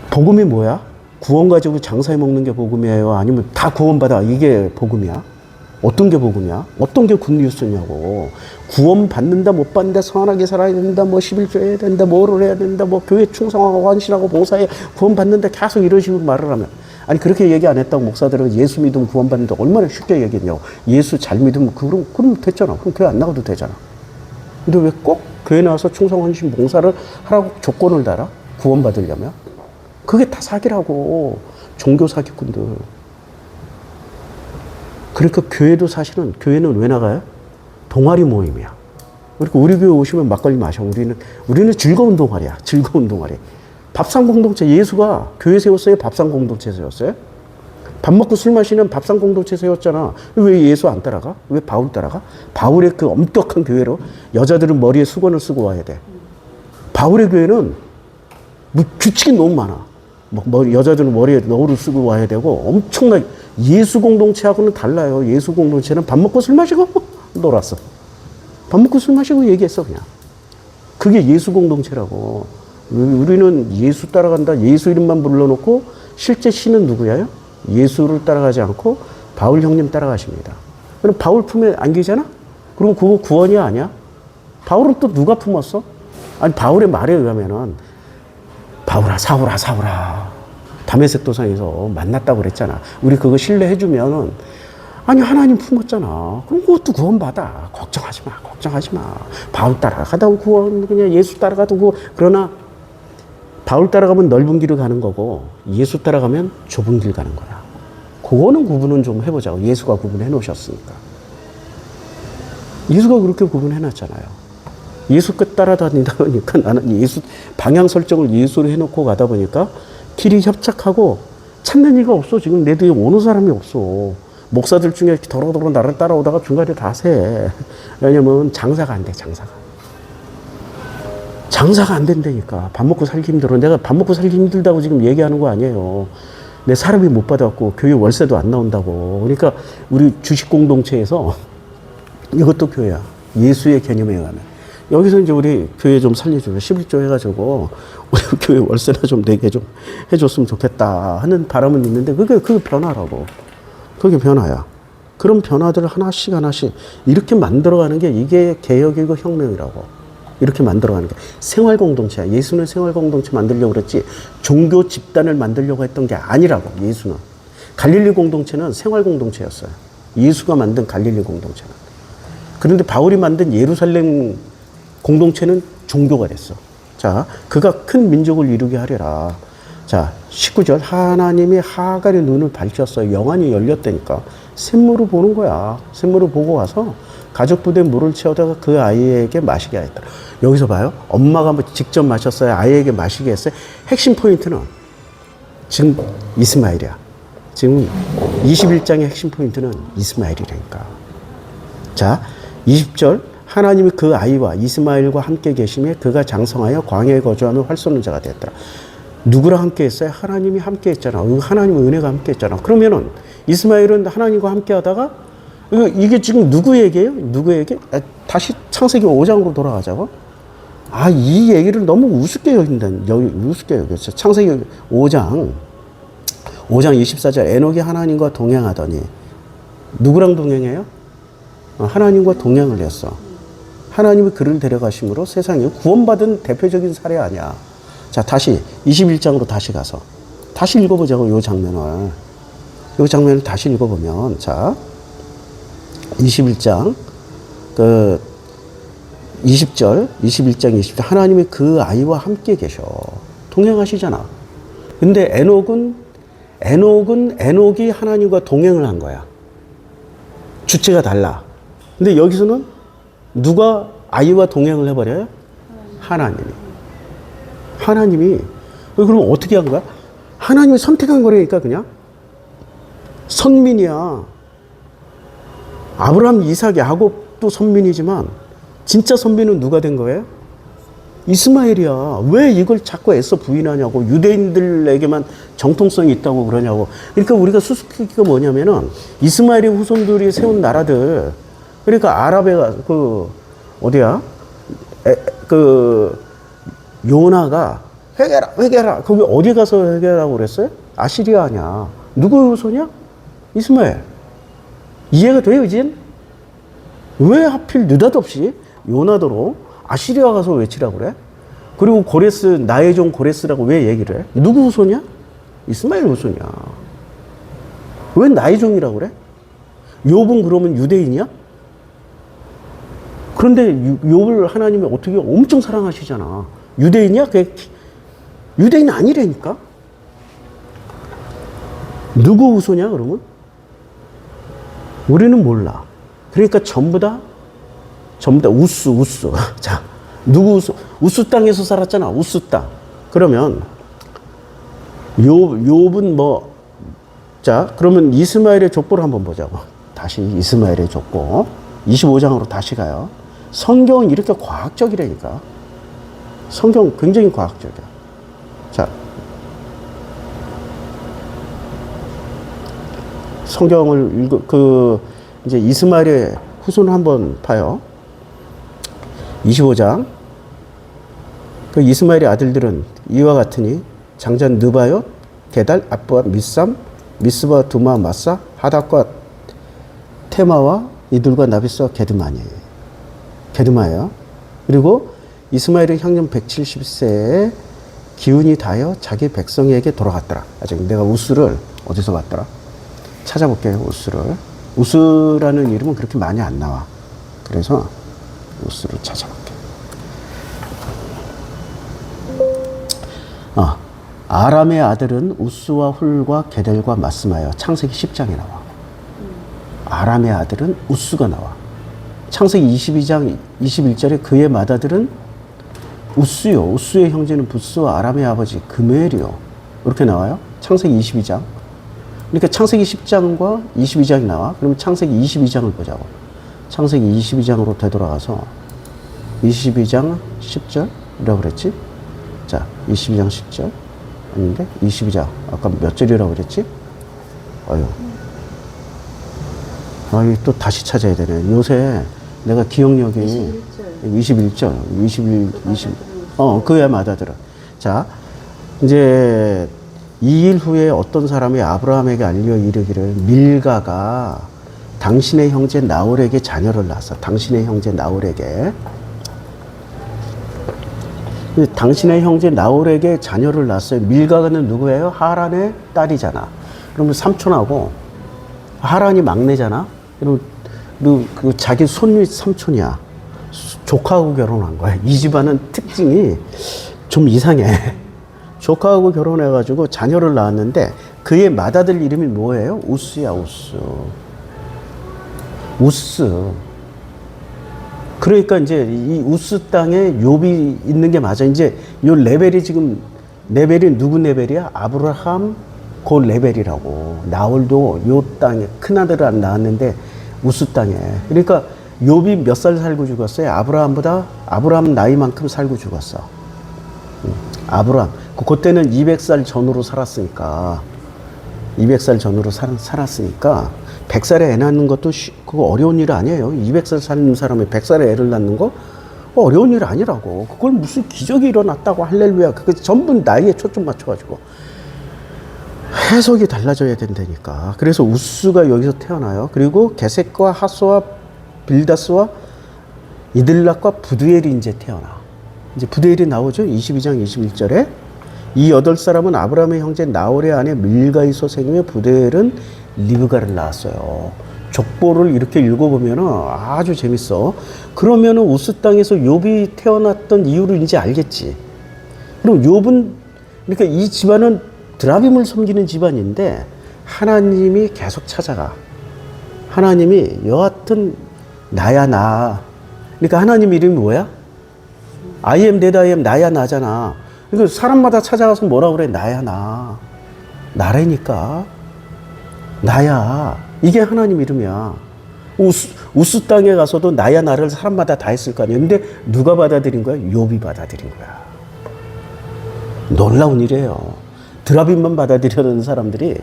복음이 뭐야? 구원 가지고 장사해 먹는 게 복음이에요? 아니면 다 구원받아, 이게 복음이야? 어떤 게 복음이야? 어떤 게 굿뉴스냐고. 구원 받는다, 못 받는다, 선하게 살아야 된다, 뭐 11조 해야 된다, 뭐를 해야 된다, 뭐 교회 충성하고 헌신하고 봉사해, 구원 받는다, 계속 이런 식으로 말을 하면. 아니, 그렇게 얘기 안 했다고 목사들은 예수 믿으면 구원 받는다 얼마나 쉽게 얘기했냐고. 예수 잘 믿으면 그럼 됐잖아. 그럼 교회 안 나가도 되잖아. 근데 왜 꼭 교회 나와서 충성, 헌신, 봉사를 하라고 조건을 달아? 구원 받으려면? 그게 다 사기라고. 종교 사기꾼들. 그러니까 교회도 사실은, 교회는 왜 나가요? 동아리 모임이야. 그러니까 우리 교회 오시면 막걸리 마셔. 우리는 즐거운 동아리야. 즐거운 동아리. 밥상 공동체, 예수가 교회 세웠어요? 밥상 공동체 세웠어요? 밥 먹고 술 마시는 밥상 공동체 세웠잖아. 왜 예수 안 따라가? 왜 바울 따라가? 바울의 그 엄격한 교회로 여자들은 머리에 수건을 쓰고 와야 돼. 바울의 교회는 뭐 규칙이 너무 많아. 여자들은 머리에 너울을 쓰고 와야 되고 엄청나게. 예수 공동체하고는 달라요. 예수 공동체는 밥 먹고 술 마시고 놀았어. 밥 먹고 술 마시고 얘기했어, 그냥. 그게 예수 공동체라고. 우리는 예수 따라간다. 예수 이름만 불러놓고 실제 신은 누구예요? 예수를 따라가지 않고 바울 형님 따라가십니다. 그럼 바울 품에 안기잖아? 그럼 그거 구원이 아니야? 바울은 또 누가 품었어? 아니, 바울의 말에 의하면은 바울아, 사울아. 다메섹 도상에서 만났다고 그랬잖아. 우리 그거 신뢰해주면은, 아니, 하나님 품었잖아. 그럼 그것도 구원받아. 걱정하지 마. 바울 따라가다 구원, 그냥 예수 따라가도 구원. 그러나, 바울 따라가면 넓은 길을 가는 거고, 예수 따라가면 좁은 길 가는 거야. 그거는 구분은 좀 해보자고. 예수가 구분해 놓으셨으니까. 예수가 그렇게 구분해 놨잖아요. 예수 끝 따라다니다 보니까 나는 예수, 방향 설정을 예수로 해놓고 가다 보니까 길이 협착하고 찾는 이가 없어. 지금 내 뒤에 오는 사람이 없어. 목사들 중에 더러더러 나를 따라오다가 중간에 다 새. 왜냐면 장사가 안 돼, 장사가 안 된다니까. 밥 먹고 살기 힘들어. 내가 밥 먹고 살기 힘들다고 지금 얘기하는 거 아니에요. 내 사람이 못 받아갖고 교회 월세도 안 나온다고. 그러니까 우리 주식 공동체에서 이것도 교회야. 예수의 개념에 의하면. 여기서 이제 우리 교회 좀 살려주고 11조 해가지고 우리 교회 월세나 좀 내게 좀 해줬으면 좋겠다 하는 바람은 있는데 그게 변화라고. 그게 변화야. 그런 변화들을 하나씩 이렇게 만들어가는 게 이게 개혁이고 혁명이라고. 이렇게 만들어가는 게 생활 공동체야. 예수는 생활 공동체 만들려고 그랬지 종교 집단을 만들려고 했던 게 아니라고. 예수는 갈릴리 공동체는 생활 공동체였어요. 예수가 만든 갈릴리 공동체는. 그런데 바울이 만든 예루살렘 공동체는 종교가 됐어. 자, 그가 큰 민족을 이루게 하려라. 자, 19절 하나님이 하갈의 눈을 밝혔어요. 영안이 열렸다니까. 샘물을 보는 거야. 샘물을 보고 와서 가죽 부대에 물을 채워다가 그 아이에게 마시게 하였다. 여기서 봐요. 엄마가 직접 마셨어요? 아이에게 마시게 했어요? 핵심 포인트는 지금 이스마엘이야. 지금 21장의 핵심 포인트는 이스마엘이라니까. 자, 20절 하나님이 그 아이와 이스마엘과 함께 계심에 그가 장성하여 광야에 거주하며 활 쏘는 자가 되었더라. 누구랑 함께 했어요? 하나님이 함께 했잖아. 하나님의 은혜가 함께 했잖아. 그러면은 이스마엘은 하나님과 함께 하다가 이게 지금 누구 얘기예요? 다시 창세기 5장으로 돌아가자고. 이 얘기를 너무 우습게 여겼어. 창세기 5장 24절 에녹이 하나님과 동행하더니 누구랑 동행해요? 하나님과 동행을 했어. 하나님이 그를 데려가심으로 세상에 구원받은 대표적인 사례 아니야. 자, 다시 21장으로 다시 가서 다시 읽어보자고. 요 장면을 다시 읽어보면, 자, 21장 21장 20절 하나님이 그 아이와 함께 계셔. 동행하시잖아. 근데 에녹이 하나님과 동행을 한 거야. 주체가 달라. 근데 여기서는 누가 아이와 동행을 해버려요? 하나님이. 그럼 어떻게 한 거야? 하나님이 선택한 거라니까. 그냥 선민이야. 아브라함, 이삭, 야곱도 선민이지만 진짜 선민은 누가 된 거예요? 이스마엘이야. 왜 이걸 자꾸 애써 부인하냐고. 유대인들에게만 정통성이 있다고 그러냐고. 그러니까 우리가 수수께끼가 뭐냐면은 이스마엘의 후손들이 세운 나라들. 그러니까 아랍의 어디야? 요나가 회개라, 회개라. 거기 어디 가서 회개라고 그랬어요? 아시리아 아니야. 누구 후손이야? 이스마엘. 이해가 돼요, 이젠? 왜 하필 느닷없이 요나더러 아시리아 가서 외치라고 그래? 그리고 고레스, 나의 종 고레스라고 왜 얘기를 해? 누구 후손이야? 이스마엘 후손이야. 왜 나의 종이라고 그래? 욥은 그러면 유대인이야? 그런데 욥을 하나님이 어떻게 엄청 사랑하시잖아. 유대인이야? 그게 유대인 아니라니까? 누구 후손이야, 그러면? 우리는 몰라. 그러니까 전부 다 우스. 자, 누구 우스 땅에서 살았잖아. 우스 땅. 그러면 욥은 뭐, 자, 그러면 이스마엘의 족보를 한번 보자고. 다시 이스마엘의 족보. 25장으로 다시 가요. 성경은 이렇게 과학적이라니까. 성경 굉장히 과학적이야. 자, 성경을 이제 이스마엘의 후손을 한번 봐요. 25장. 그 이스마엘의 아들들은 이와 같으니 장자 느바요, 게달, 압바, 미삼, 미스바, 두마, 마사, 하닥과 테마와 이들과 나비스와 게드마예요. 그리고 이스마엘의 향년 170세에 기운이 다여 자기 백성에게 돌아갔더라. 아직 내가 우스를 어디서 봤더라? 찾아볼게요, 우스를. 우스라는 이름은 그렇게 많이 안 나와. 그래서 우스를 찾아볼게. 아람의 아들은 우스와 훌과 게델과 마스마여. 창세기 10장에 나와. 아람의 아들은 우스가 나와. 창세기 22장 21절에 그의 맏아들은 우스요. 우스의 형제는 부스와 아람의 아버지 그멜이요. 이렇게 나와요. 창세기 22장. 그러니까 창세기 10장과 22장이 나와. 그러면 창세기 22장을 보자고. 창세기 22장으로 되돌아가서 22장 10절이라고 그랬지? 자, 22장 10절. 아닌데? 22장. 아까 몇 절이라고 그랬지? 또 다시 찾아야 되네. 요새 내가 기억력이 21절. 20. 그의 맏아들은. 자, 이제 2일 후에 어떤 사람이 아브라함에게 알려 이르기를 밀가가 당신의 형제 나홀에게 자녀를 낳았어. 당신의 형제 나홀에게. 당신의 형제 나홀에게 자녀를 낳았어요. 밀가는 누구예요? 하란의 딸이잖아. 그러면 삼촌하고 하란이 막내잖아. 그럼 그 자기 손윗 삼촌이야. 조카하고 결혼한 거야. 이 집안은 특징이 좀 이상해. 조카하고 결혼해가지고 자녀를 낳았는데 그의 맏아들 이름이 뭐예요? 우스야, 우스. 그러니까 이제 이 우스 땅에 욥이 있는 게 맞아. 이제 요 레벨이 누구 레벨이야? 아브라함 그 레벨이라고. 나홀도 요 땅에 큰아들을 낳았는데 우스 땅에. 그러니까 욥이 몇 살 살고 죽었어요? 아브라함 나이만큼 살고 죽었어. 아브라함. 그때는 200살 전후로 살았으니까. 100살에 애 낳는 것도 그거 어려운 일 아니에요. 200살 사는 사람이 100살에 애를 낳는 거 어려운 일 아니라고. 그걸 무슨 기적이 일어났다고 할렐루야. 그게 전부 나이에 초점 맞춰가지고 해석이 달라져야 된다니까. 그래서 우스가 여기서 태어나요. 그리고 게셋과 하소와 빌다스와 이들락과 부두엘이 이제 태어나. 이제 부두엘이 나오죠. 22장 21절에 이 8사람은 아브라함의 형제 나홀의 아내 밀가에서 생겨 부두엘은 리브가를 낳았어요. 족보를 이렇게 읽어보면 아주 재밌어. 그러면은 우스 땅에서 욥이 태어났던 이유를 이제 알겠지. 그럼 욥은, 그러니까 이 집안은 드라빔을 섬기는 집안인데 하나님이 계속 찾아가. 하나님이 여하튼 나야 나. 그러니까 하나님 이름이 뭐야? I am that I am, 나야 나잖아. 그러니까 사람마다 찾아가서 뭐라 그래? 나야 나. 나라니까. 나야. 이게 하나님 이름이야. 우스 땅에 가서도 나야 나를 사람마다 다 했을 거 아니에요. 근데 누가 받아들인 거야? 욥이 받아들인 거야. 놀라운 일이에요. 드라빔만 받아들이는 사람들이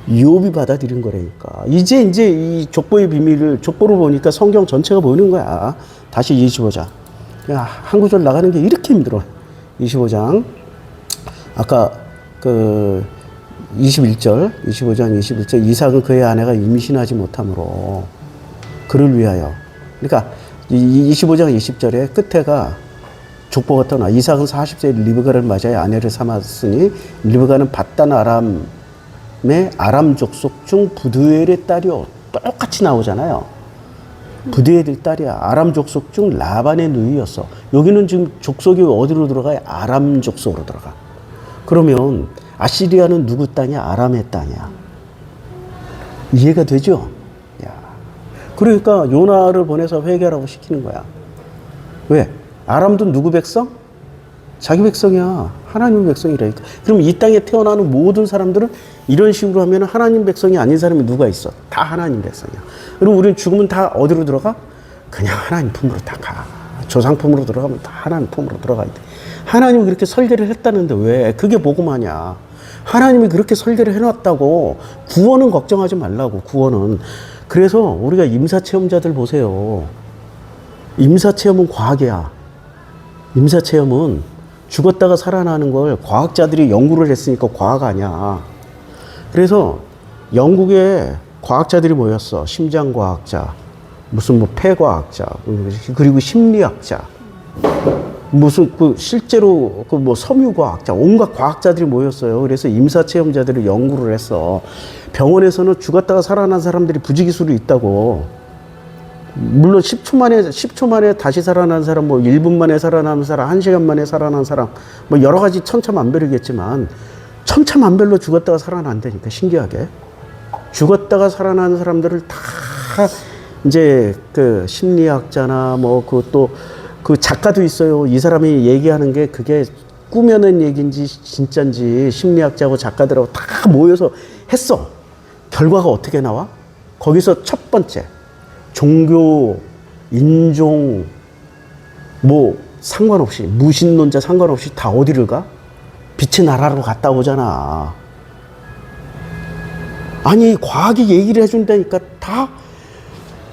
욥이 받아들인 거라니까. 이제 이 족보의 비밀을 족보로 보니까 성경 전체가 보이는 거야. 다시 25장. 한 구절 나가는 게 이렇게 힘들어. 25장. 아까 그 25장 21절 이삭은 그의 아내가 임신하지 못함으로 그를 위하여. 그러니까 25장 20절에 끝에가 족보가 떠나 이삭은 40세에 리브가를 맞아야 아내를 삼았으니 리브가는 바단 아람의 아람 족속 중 부두엘의 딸이요. 똑같이 나오잖아요. 부두엘의 딸이야. 아람 족속 중 라반의 누이였어. 여기는 지금 족속이 어디로 들어가요? 아람 족속으로 들어가. 그러면 아시리아는 누구 땅이야? 아람의 땅이야. 이해가 되죠? 야. 그러니까 요나를 보내서 회개하라고 시키는 거야. 왜? 아람도 누구 백성? 자기 백성이야. 하나님 백성이라니까. 그럼 이 땅에 태어나는 모든 사람들은 이런 식으로 하면 하나님 백성이 아닌 사람이 누가 있어? 다 하나님 백성이야. 그리고 우리는 죽으면 다 어디로 들어가? 그냥 하나님 품으로 다 가. 조상 품으로 들어가면 다 하나님 품으로 들어가야 돼. 하나님이 그렇게 설계를 했다는데 왜? 그게 복음하냐? 하나님이 그렇게 설계를 해놨다고. 구원은 걱정하지 말라고. 구원은. 그래서 우리가 임사체험자들 보세요. 임사체험은 과학이야. 임사체험은 죽었다가 살아나는 걸 과학자들이 연구를 했으니까 과학 아니야. 그래서 영국에 과학자들이 모였어. 심장과학자, 무슨 뭐 폐과학자, 그리고 심리학자, 무슨 그 실제로 그 뭐 섬유과학자, 온갖 과학자들이 모였어요. 그래서 임사체험자들이 연구를 했어. 병원에서는 죽었다가 살아난 사람들이 부지기수로 있다고. 물론 10초 만에 다시 살아난 사람, 뭐 1분 만에 살아나는 사람, 1시간 만에 살아난 사람, 뭐 여러 가지 천차만별이겠지만 천차만별로 죽었다가 살아난다니까. 신기하게. 죽었다가 살아나는 사람들을 다 이제 그 심리학자나 뭐 그것도 그 작가도 있어요. 이 사람이 얘기하는 게 그게 꾸며낸 얘기인지 진짜인지 심리학자하고 작가들하고 다 모여서 했어. 결과가 어떻게 나와? 거기서 첫 번째, 종교, 인종, 뭐 상관없이, 무신론자 상관없이 다 어디를 가? 빛의 나라로 갔다 오잖아. 아니, 과학이 얘기를 해준다니까 다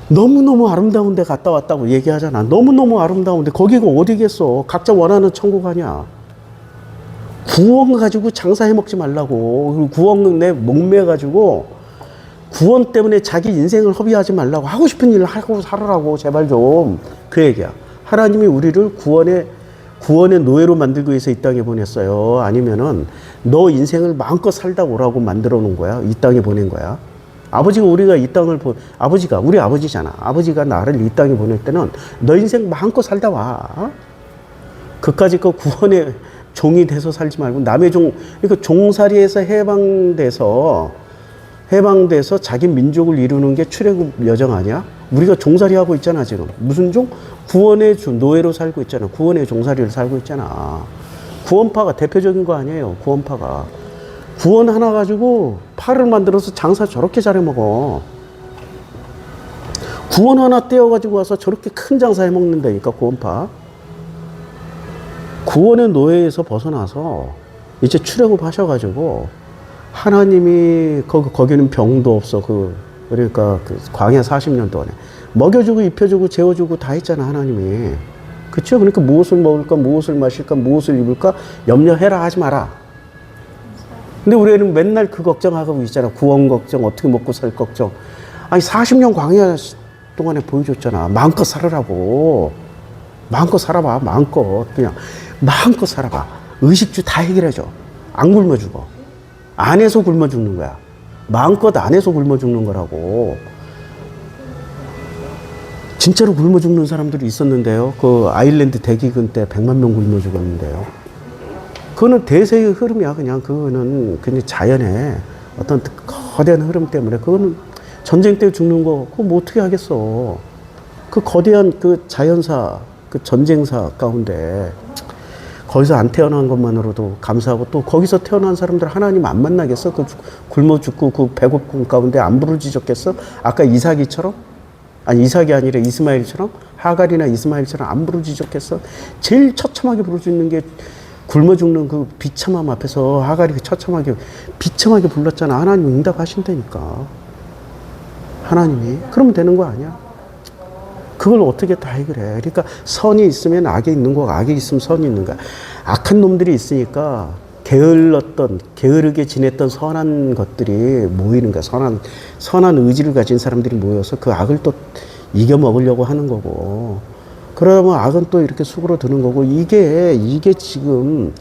너무너무 아름다운 데 갔다 왔다고 얘기하잖아. 너무너무 아름다운데 거기가 어디겠어. 각자 원하는 천국 아니야. 구원 가지고 장사해 먹지 말라고. 구원에 목매가지고 구원 때문에 자기 인생을 허비하지 말라고. 하고 싶은 일을 하고 살으라고. 제발 좀. 그 얘기야. 하나님이 우리를 구원의 노예로 만들기 위해서 이 땅에 보냈어요. 아니면은 너 인생을 마음껏 살다 오라고 만들어 놓은 거야. 이 땅에 보낸 거야. 아버지가 우리가 이 땅을 우리 아버지잖아. 아버지가 나를 이 땅에 보낼 때는 너 인생 마음껏 살다 와. 그까짓 거 구원의 종이 돼서 살지 말고 남의 그러니까 종살이에서 해방돼서 자기 민족을 이루는 게 출애굽 여정 아니야? 우리가 종살이 하고 있잖아, 지금. 무슨 종? 구원의 노예로 살고 있잖아. 구원의 종살이를 살고 있잖아. 구원파가 대표적인 거 아니에요, 구원파가. 구원 하나 가지고 파를 만들어서 장사 저렇게 잘해 먹어. 구원 하나 떼어가지고 와서 저렇게 큰 장사 해 먹는다니까, 구원파. 구원의 노예에서 벗어나서 이제 출애굽 하셔가지고 하나님이 거기는 병도 없어. 그러니까 광야 40년 동안에 먹여주고 입혀주고 재워주고 다 했잖아, 하나님이. 그쵸? 그러니까 무엇을 먹을까, 무엇을 마실까, 무엇을 입을까 염려해라 하지 마라. 근데 우리는 맨날 그 걱정하고 있잖아. 구원 걱정, 어떻게 먹고 살 걱정. 아니 40년 광야 동안에 보여줬잖아. 마음껏 살으라고. 마음껏 살아봐. 마음껏. 그냥 마음껏 살아봐. 의식주 다 해결해줘. 안 굶어 죽어. 안에서 굶어 죽는 거야. 마음껏 안에서 굶어 죽는 거라고. 진짜로 굶어 죽는 사람들이 있었는데요. 그 아일랜드 대기근 때 100만 명 굶어 죽었는데요. 그거는 대세의 흐름이야. 그거는 자연의 어떤 거대한 흐름 때문에. 그거는 전쟁 때 죽는 거, 그거 뭐 어떻게 하겠어. 그 거대한 그 자연사, 그 전쟁사 가운데. 거기서 안 태어난 것만으로도 감사하고 또 거기서 태어난 사람들 하나님 안 만나겠어? 그 굶어 죽고 그 배고픔 가운데 안 부르짖었겠어? 아까 이삭이처럼? 아니 이삭이 아니라 이스마엘처럼? 하갈이나 이스마엘처럼 안 부르짖었겠어? 제일 처참하게 부르짖는 게 굶어 죽는 그 비참함 앞에서 하갈이 처참하게 비참하게 불렀잖아. 하나님 응답하신다니까. 하나님이. 그러면 되는 거 아니야? 그걸 어떻게 다 해결해? 그러니까 선이 있으면 악이 있는 거고 악이 있으면 선이 있는 거야. 악한 놈들이 있으니까 게으르게 지냈던 선한 것들이 모이는 거야. 선한 의지를 가진 사람들이 모여서 그 악을 또 이겨 먹으려고 하는 거고. 그러면 악은 또 이렇게 수그러드는 거고. 이게 지금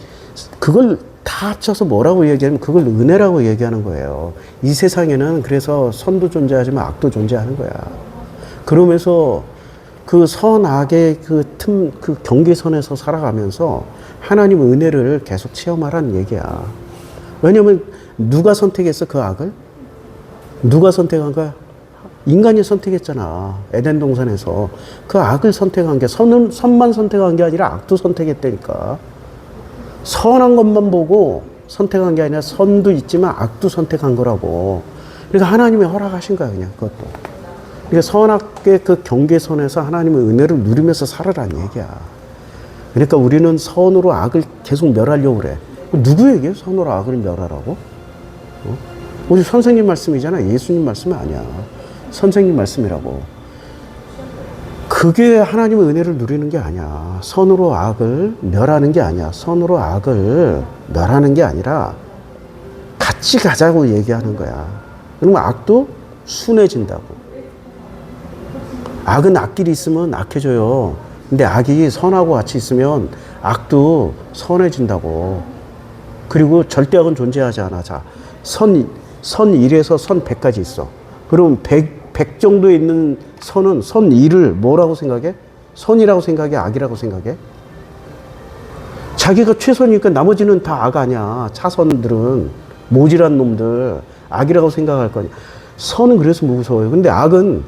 그걸 다 합쳐서 뭐라고 얘기하면 그걸 은혜라고 얘기하는 거예요. 이 세상에는 그래서 선도 존재하지만 악도 존재하는 거야. 그러면서 그 선악의 그 경계선에서 살아가면서 하나님의 은혜를 계속 체험하라는 얘기야. 왜냐면 누가 선택했어, 그 악을? 누가 선택한 거야? 인간이 선택했잖아. 에덴 동산에서. 그 악을 선택한 게 선만 선택한 게 아니라 악도 선택했다니까. 선한 것만 보고 선택한 게 아니라 선도 있지만 악도 선택한 거라고. 그러니까 하나님이 허락하신 거야, 그냥 그것도. 그러니까 선악의 그 경계선에서 하나님의 은혜를 누리면서 살아라는 얘기야. 그러니까 우리는 선으로 악을 계속 멸하려고 그래. 누구에게 선으로 악을 멸하라고? 우리 선생님 말씀이잖아. 예수님 말씀이 아니야. 선생님 말씀이라고. 그게 하나님의 은혜를 누리는 게 아니야. 선으로 악을 멸하는 게 아니야. 선으로 악을 멸하는 게 아니라 같이 가자고 얘기하는 거야. 그러면 악도 순해진다고. 악은 악끼리 있으면 악해져요. 근데 악이 선하고 같이 있으면 악도 선해진다고. 그리고 절대 악은 존재하지 않아. 자, 선 1에서 선 100까지 있어. 그럼 100 정도에 있는 선은 선 1을 뭐라고 생각해? 선이라고 생각해? 악이라고 생각해? 자기가 최선이니까 나머지는 다 악 아니야. 차선들은 모질한 놈들 악이라고 생각할 거냐. 선은 그래서 무서워요. 근데 악은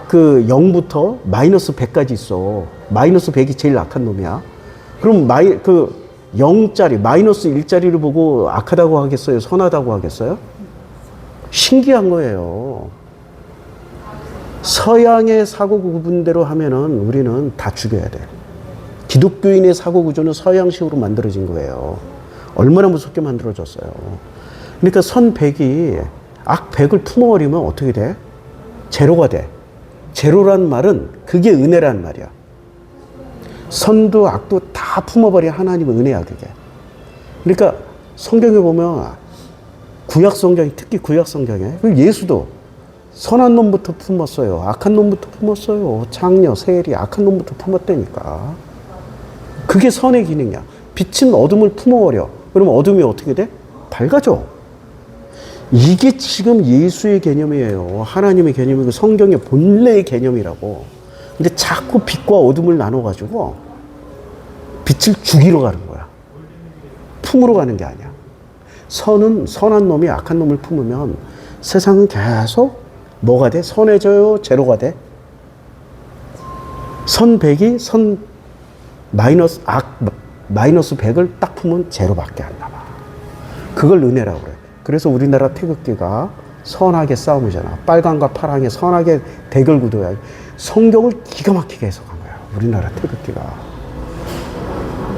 그 0부터 마이너스 100까지 있어. 마이너스 100이 제일 악한 놈이야. 그럼 그 0짜리, 마이너스 1짜리를 보고 악하다고 하겠어요? 선하다고 하겠어요? 신기한 거예요. 서양의 사고 구분대로 하면은 우리는 다 죽여야 돼. 기독교인의 사고 구조는 서양식으로 만들어진 거예요. 얼마나 무섭게 만들어졌어요. 그러니까 선 100이 악 100을 품어버리면 어떻게 돼? 제로가 돼. 제로란 말은 그게 은혜란 말이야. 선도 악도 다 품어버린 하나님의 은혜야, 그게. 그러니까 성경에 보면 구약 성경이, 특히 구약 성경에 예수도 선한 놈부터 품었어요. 악한 놈부터 품었어요. 창녀, 세리, 악한 놈부터 품었다니까. 그게 선의 기능이야. 빛은 어둠을 품어버려. 그러면 어둠이 어떻게 돼? 밝아져. 이게 지금 예수의 개념이에요. 하나님의 개념이고 성경의 본래의 개념이라고. 근데 자꾸 빛과 어둠을 나눠가지고 빛을 죽이러 가는 거야. 품으러 가는 게 아니야. 선한 놈이 악한 놈을 품으면 세상은 계속 뭐가 돼? 선해져요? 제로가 돼? 선 100이 마이너스 100을 딱 품으면 제로밖에 안 남아. 그걸 은혜라고 그래. 그래서 우리나라 태극기가 선악의 싸움이잖아. 빨강과 파랑의 선악의 대결 구도야. 성경을 기가 막히게 해석한 거야. 우리나라 태극기가.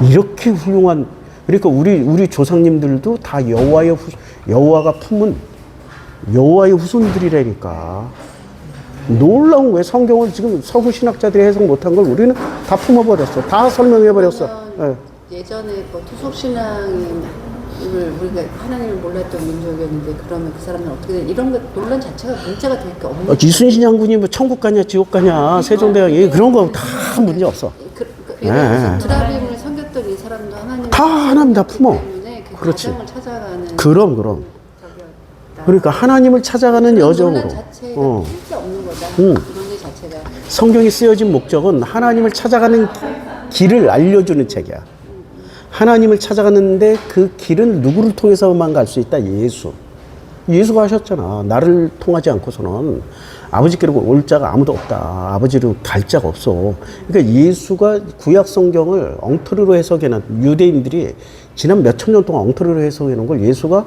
이렇게 훌륭한, 그러니까 우리 조상님들도 다 여호와가 품은 여호와의 후손들이라니까. 놀라운 거예요. 성경을 지금 서구 신학자들이 해석 못한 걸 우리는 다 품어버렸어. 다 설명해버렸어. 예전에 뭐 투속신앙을 우리가 하나님을 몰랐던 민족이었는데 그러면 그 사람은 어떻게 돼? 이런 것 논란 자체가 문제가 될 게 없는. 이순신 장군이 뭐 천국 가냐 지옥 가냐 세종대왕이 그런 거 다 문제 없어. 드라빔을 섬겼던 이 사람도 하나님 다 하나님 다 품어. 그렇지. 가정을 찾아가는. 그럼. 그러니까 하나님을 찾아가는 여정으로. 논란 자체가 필요 없는 거다. 논의 자체가. 성경이 쓰여진 목적은 하나님을 찾아가는 길을 알려주는 책이야. 하나님을 찾아가는데 그 길은 누구를 통해서만 갈 수 있다? 예수. 예수가 하셨잖아. 나를 통하지 않고서는 아버지께로 올 자가 아무도 없다. 아버지로 갈 자가 없어. 그러니까 예수가 구약 성경을 엉터리로 해석해놓은 유대인들이 지난 몇천 년 동안 엉터리로 해석해놓은 걸 예수가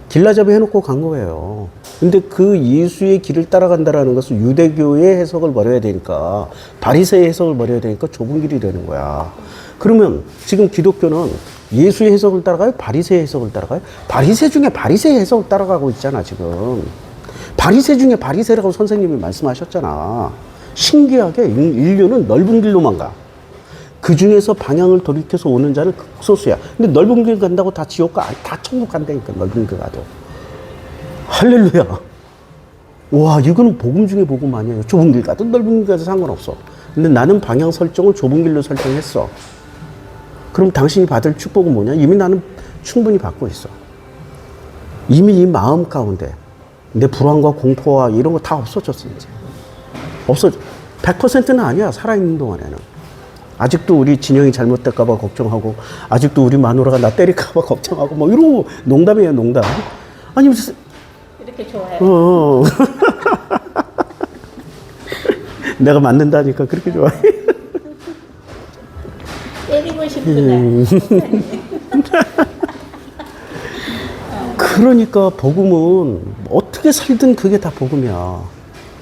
길라잡이 해놓고 간 거예요. 근데 그 예수의 길을 따라간다라는 것은 유대교의 해석을 버려야 되니까, 바리새의 해석을 버려야 되니까 좁은 길이 되는 거야. 그러면 지금 기독교는 예수의 해석을 따라가요? 바리새의 해석을 따라가요? 바리새 중에 바리새의 해석을 따라가고 있잖아, 지금. 바리새 중에 바리새라고 선생님이 말씀하셨잖아. 신기하게 인류는 넓은 길로만 가. 그 중에서 방향을 돌이켜서 오는 자는 극소수야. 근데 넓은 길 간다고 다 지옥 가? 다 천국 간다니까, 넓은 길 가도. 할렐루야. 와, 이거는 복음 중에 복음 아니에요. 좁은 길 가도 넓은 길 가도 상관없어. 근데 나는 방향 설정을 좁은 길로 설정했어. 그럼 당신이 받을 축복은 뭐냐? 이미 나는 충분히 받고 있어. 이미 이 마음 가운데 내 불안과 공포와 이런 거 다 없어졌어, 이제. 없어져. 100%는 아니야, 살아있는 동안에는. 아직도 우리 진영이 잘못될까봐 걱정하고, 아직도 우리 마누라가 나 때릴까봐 걱정하고, 뭐, 이러고, 농담이에요, 농담. 아니, 무슨. 이렇게 좋아요. 내가 맞는다니까 그렇게 좋아해. 때리고 싶구나. 그러니까 복음은 어떻게 살든 그게 다 복음이야.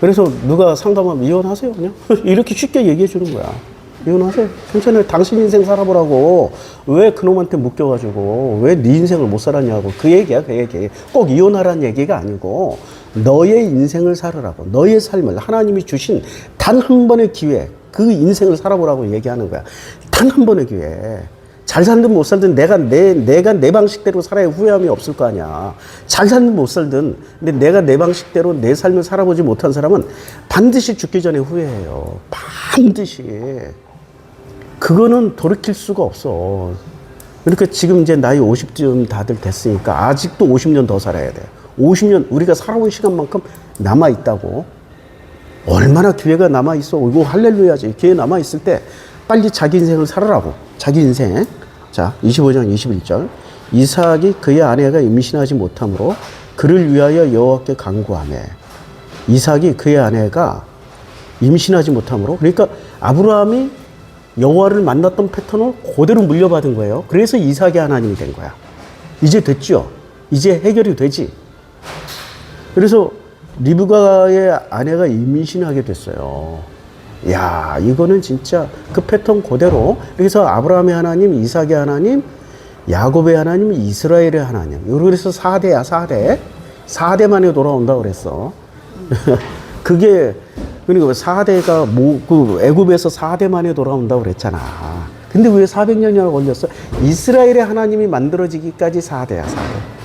그래서 누가 상담하면 이혼하세요, 그냥. 이렇게 쉽게 얘기해 주는 거야. 이혼하세요. 괜찮아요. 당신 인생 살아보라고. 왜 그놈한테 묶여가지고 왜 네 인생을 못 살았냐고. 그 얘기야, 그 얘기. 꼭 이혼하라는 얘기가 아니고 너의 인생을 살으라고. 너의 삶을 하나님이 주신 단 한 번의 기회, 그 인생을 살아보라고 얘기하는 거야. 단 한 번의 기회. 잘 살든 못 살든 내가 내 방식대로 살아야 후회함이 없을 거 아니야. 잘 살든 못 살든, 근데 내가 내 방식대로 내 삶을 살아보지 못한 사람은 반드시 죽기 전에 후회해요. 반드시. 그거는 돌이킬 수가 없어. 그러니까 지금 이제 나이 50쯤 다들 됐으니까 아직도 50년 더 살아야 돼. 50년, 우리가 살아온 시간만큼 남아있다고. 얼마나 기회가 남아있어. 이거 할렐루야지. 기회 남아있을 때 빨리 자기 인생을 살아라고. 자기 인생. 자, 25장 21절. 이삭이 그의 아내가 임신하지 못하므로 그를 위하여 여호와께 간구하며. 이삭이 그의 아내가 임신하지 못하므로. 그러니까 아브라함이 여호와를 만났던 패턴을 그대로 물려받은 거예요. 그래서 이삭이 하나님이 된 거야. 이제 됐죠? 이제 해결이 되지? 그래서 리브가의 아내가 임신하게 됐어요. 야, 이거는 진짜 그 패턴 그대로. 그래서 아브라함의 하나님, 이삭의 하나님, 야곱의 하나님, 이스라엘의 하나님. 그래서 4대야, 4대. 4대만에 돌아온다고 그랬어. 그게, 그러니까 4대가 그 애굽에서 4대만에 돌아온다고 그랬잖아. 근데 왜 400년이나 걸렸어? 이스라엘의 하나님이 만들어지기까지 4대야, 4대.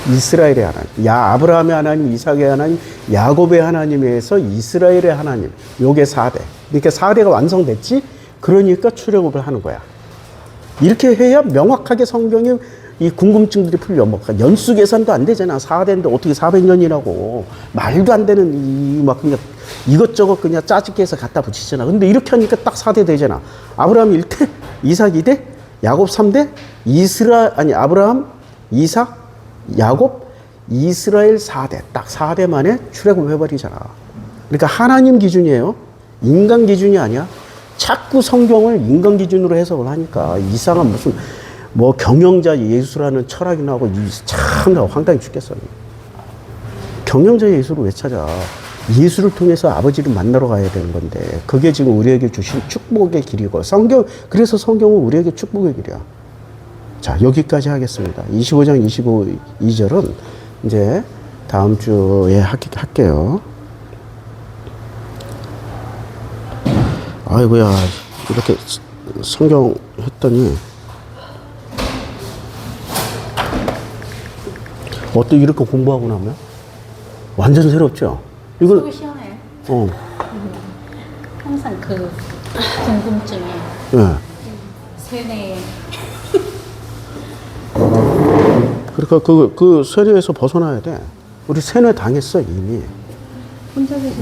이스라엘의 하나님, 아브라함의 하나님, 이삭의 하나님, 야곱의 하나님에서 이스라엘의 하나님, 요게 4대. 그러니까 4대가 완성됐지? 그러니까 출애굽을 하는 거야. 이렇게 해야 명확하게 성경에 이 궁금증들이 풀려. 뭐 연수 계산도 안 되잖아. 4대인데 어떻게 400년이라고. 말도 안 되는 막 그냥 이것저것 그냥 짜집게 해서 갖다 붙이잖아. 근데 이렇게 하니까 딱 4대 되잖아. 아브라함 1대, 이삭 2대, 야곱 3대, 아브라함, 이삭, 야곱, 이스라엘 4대. 딱 4대 만에 출애굽 해버리잖아. 그러니까 하나님 기준이에요. 인간 기준이 아니야. 자꾸 성경을 인간 기준으로 해석을 하니까 이상한 무슨 뭐 경영자 예수라는 철학이 나오고 참 황당히 죽겠어. 경영자 예수를 왜 찾아? 예수를 통해서 아버지를 만나러 가야 되는 건데 그게 지금 우리에게 주신 축복의 길이고 그래서 성경은 우리에게 축복의 길이야. 자, 여기까지 하겠습니다. 25장 22절은 이제 다음 주에 할게요. 아이고야, 이렇게 성경 했더니 어떻게 이렇게 공부하고 나면 완전 새롭죠? 이거 속이 시원해요. 항상 그 궁금증에 예. 세뇌에 그러니까 그 세뇌에서 벗어나야 돼. 우리 세뇌 당했어 이미. 혼자 계실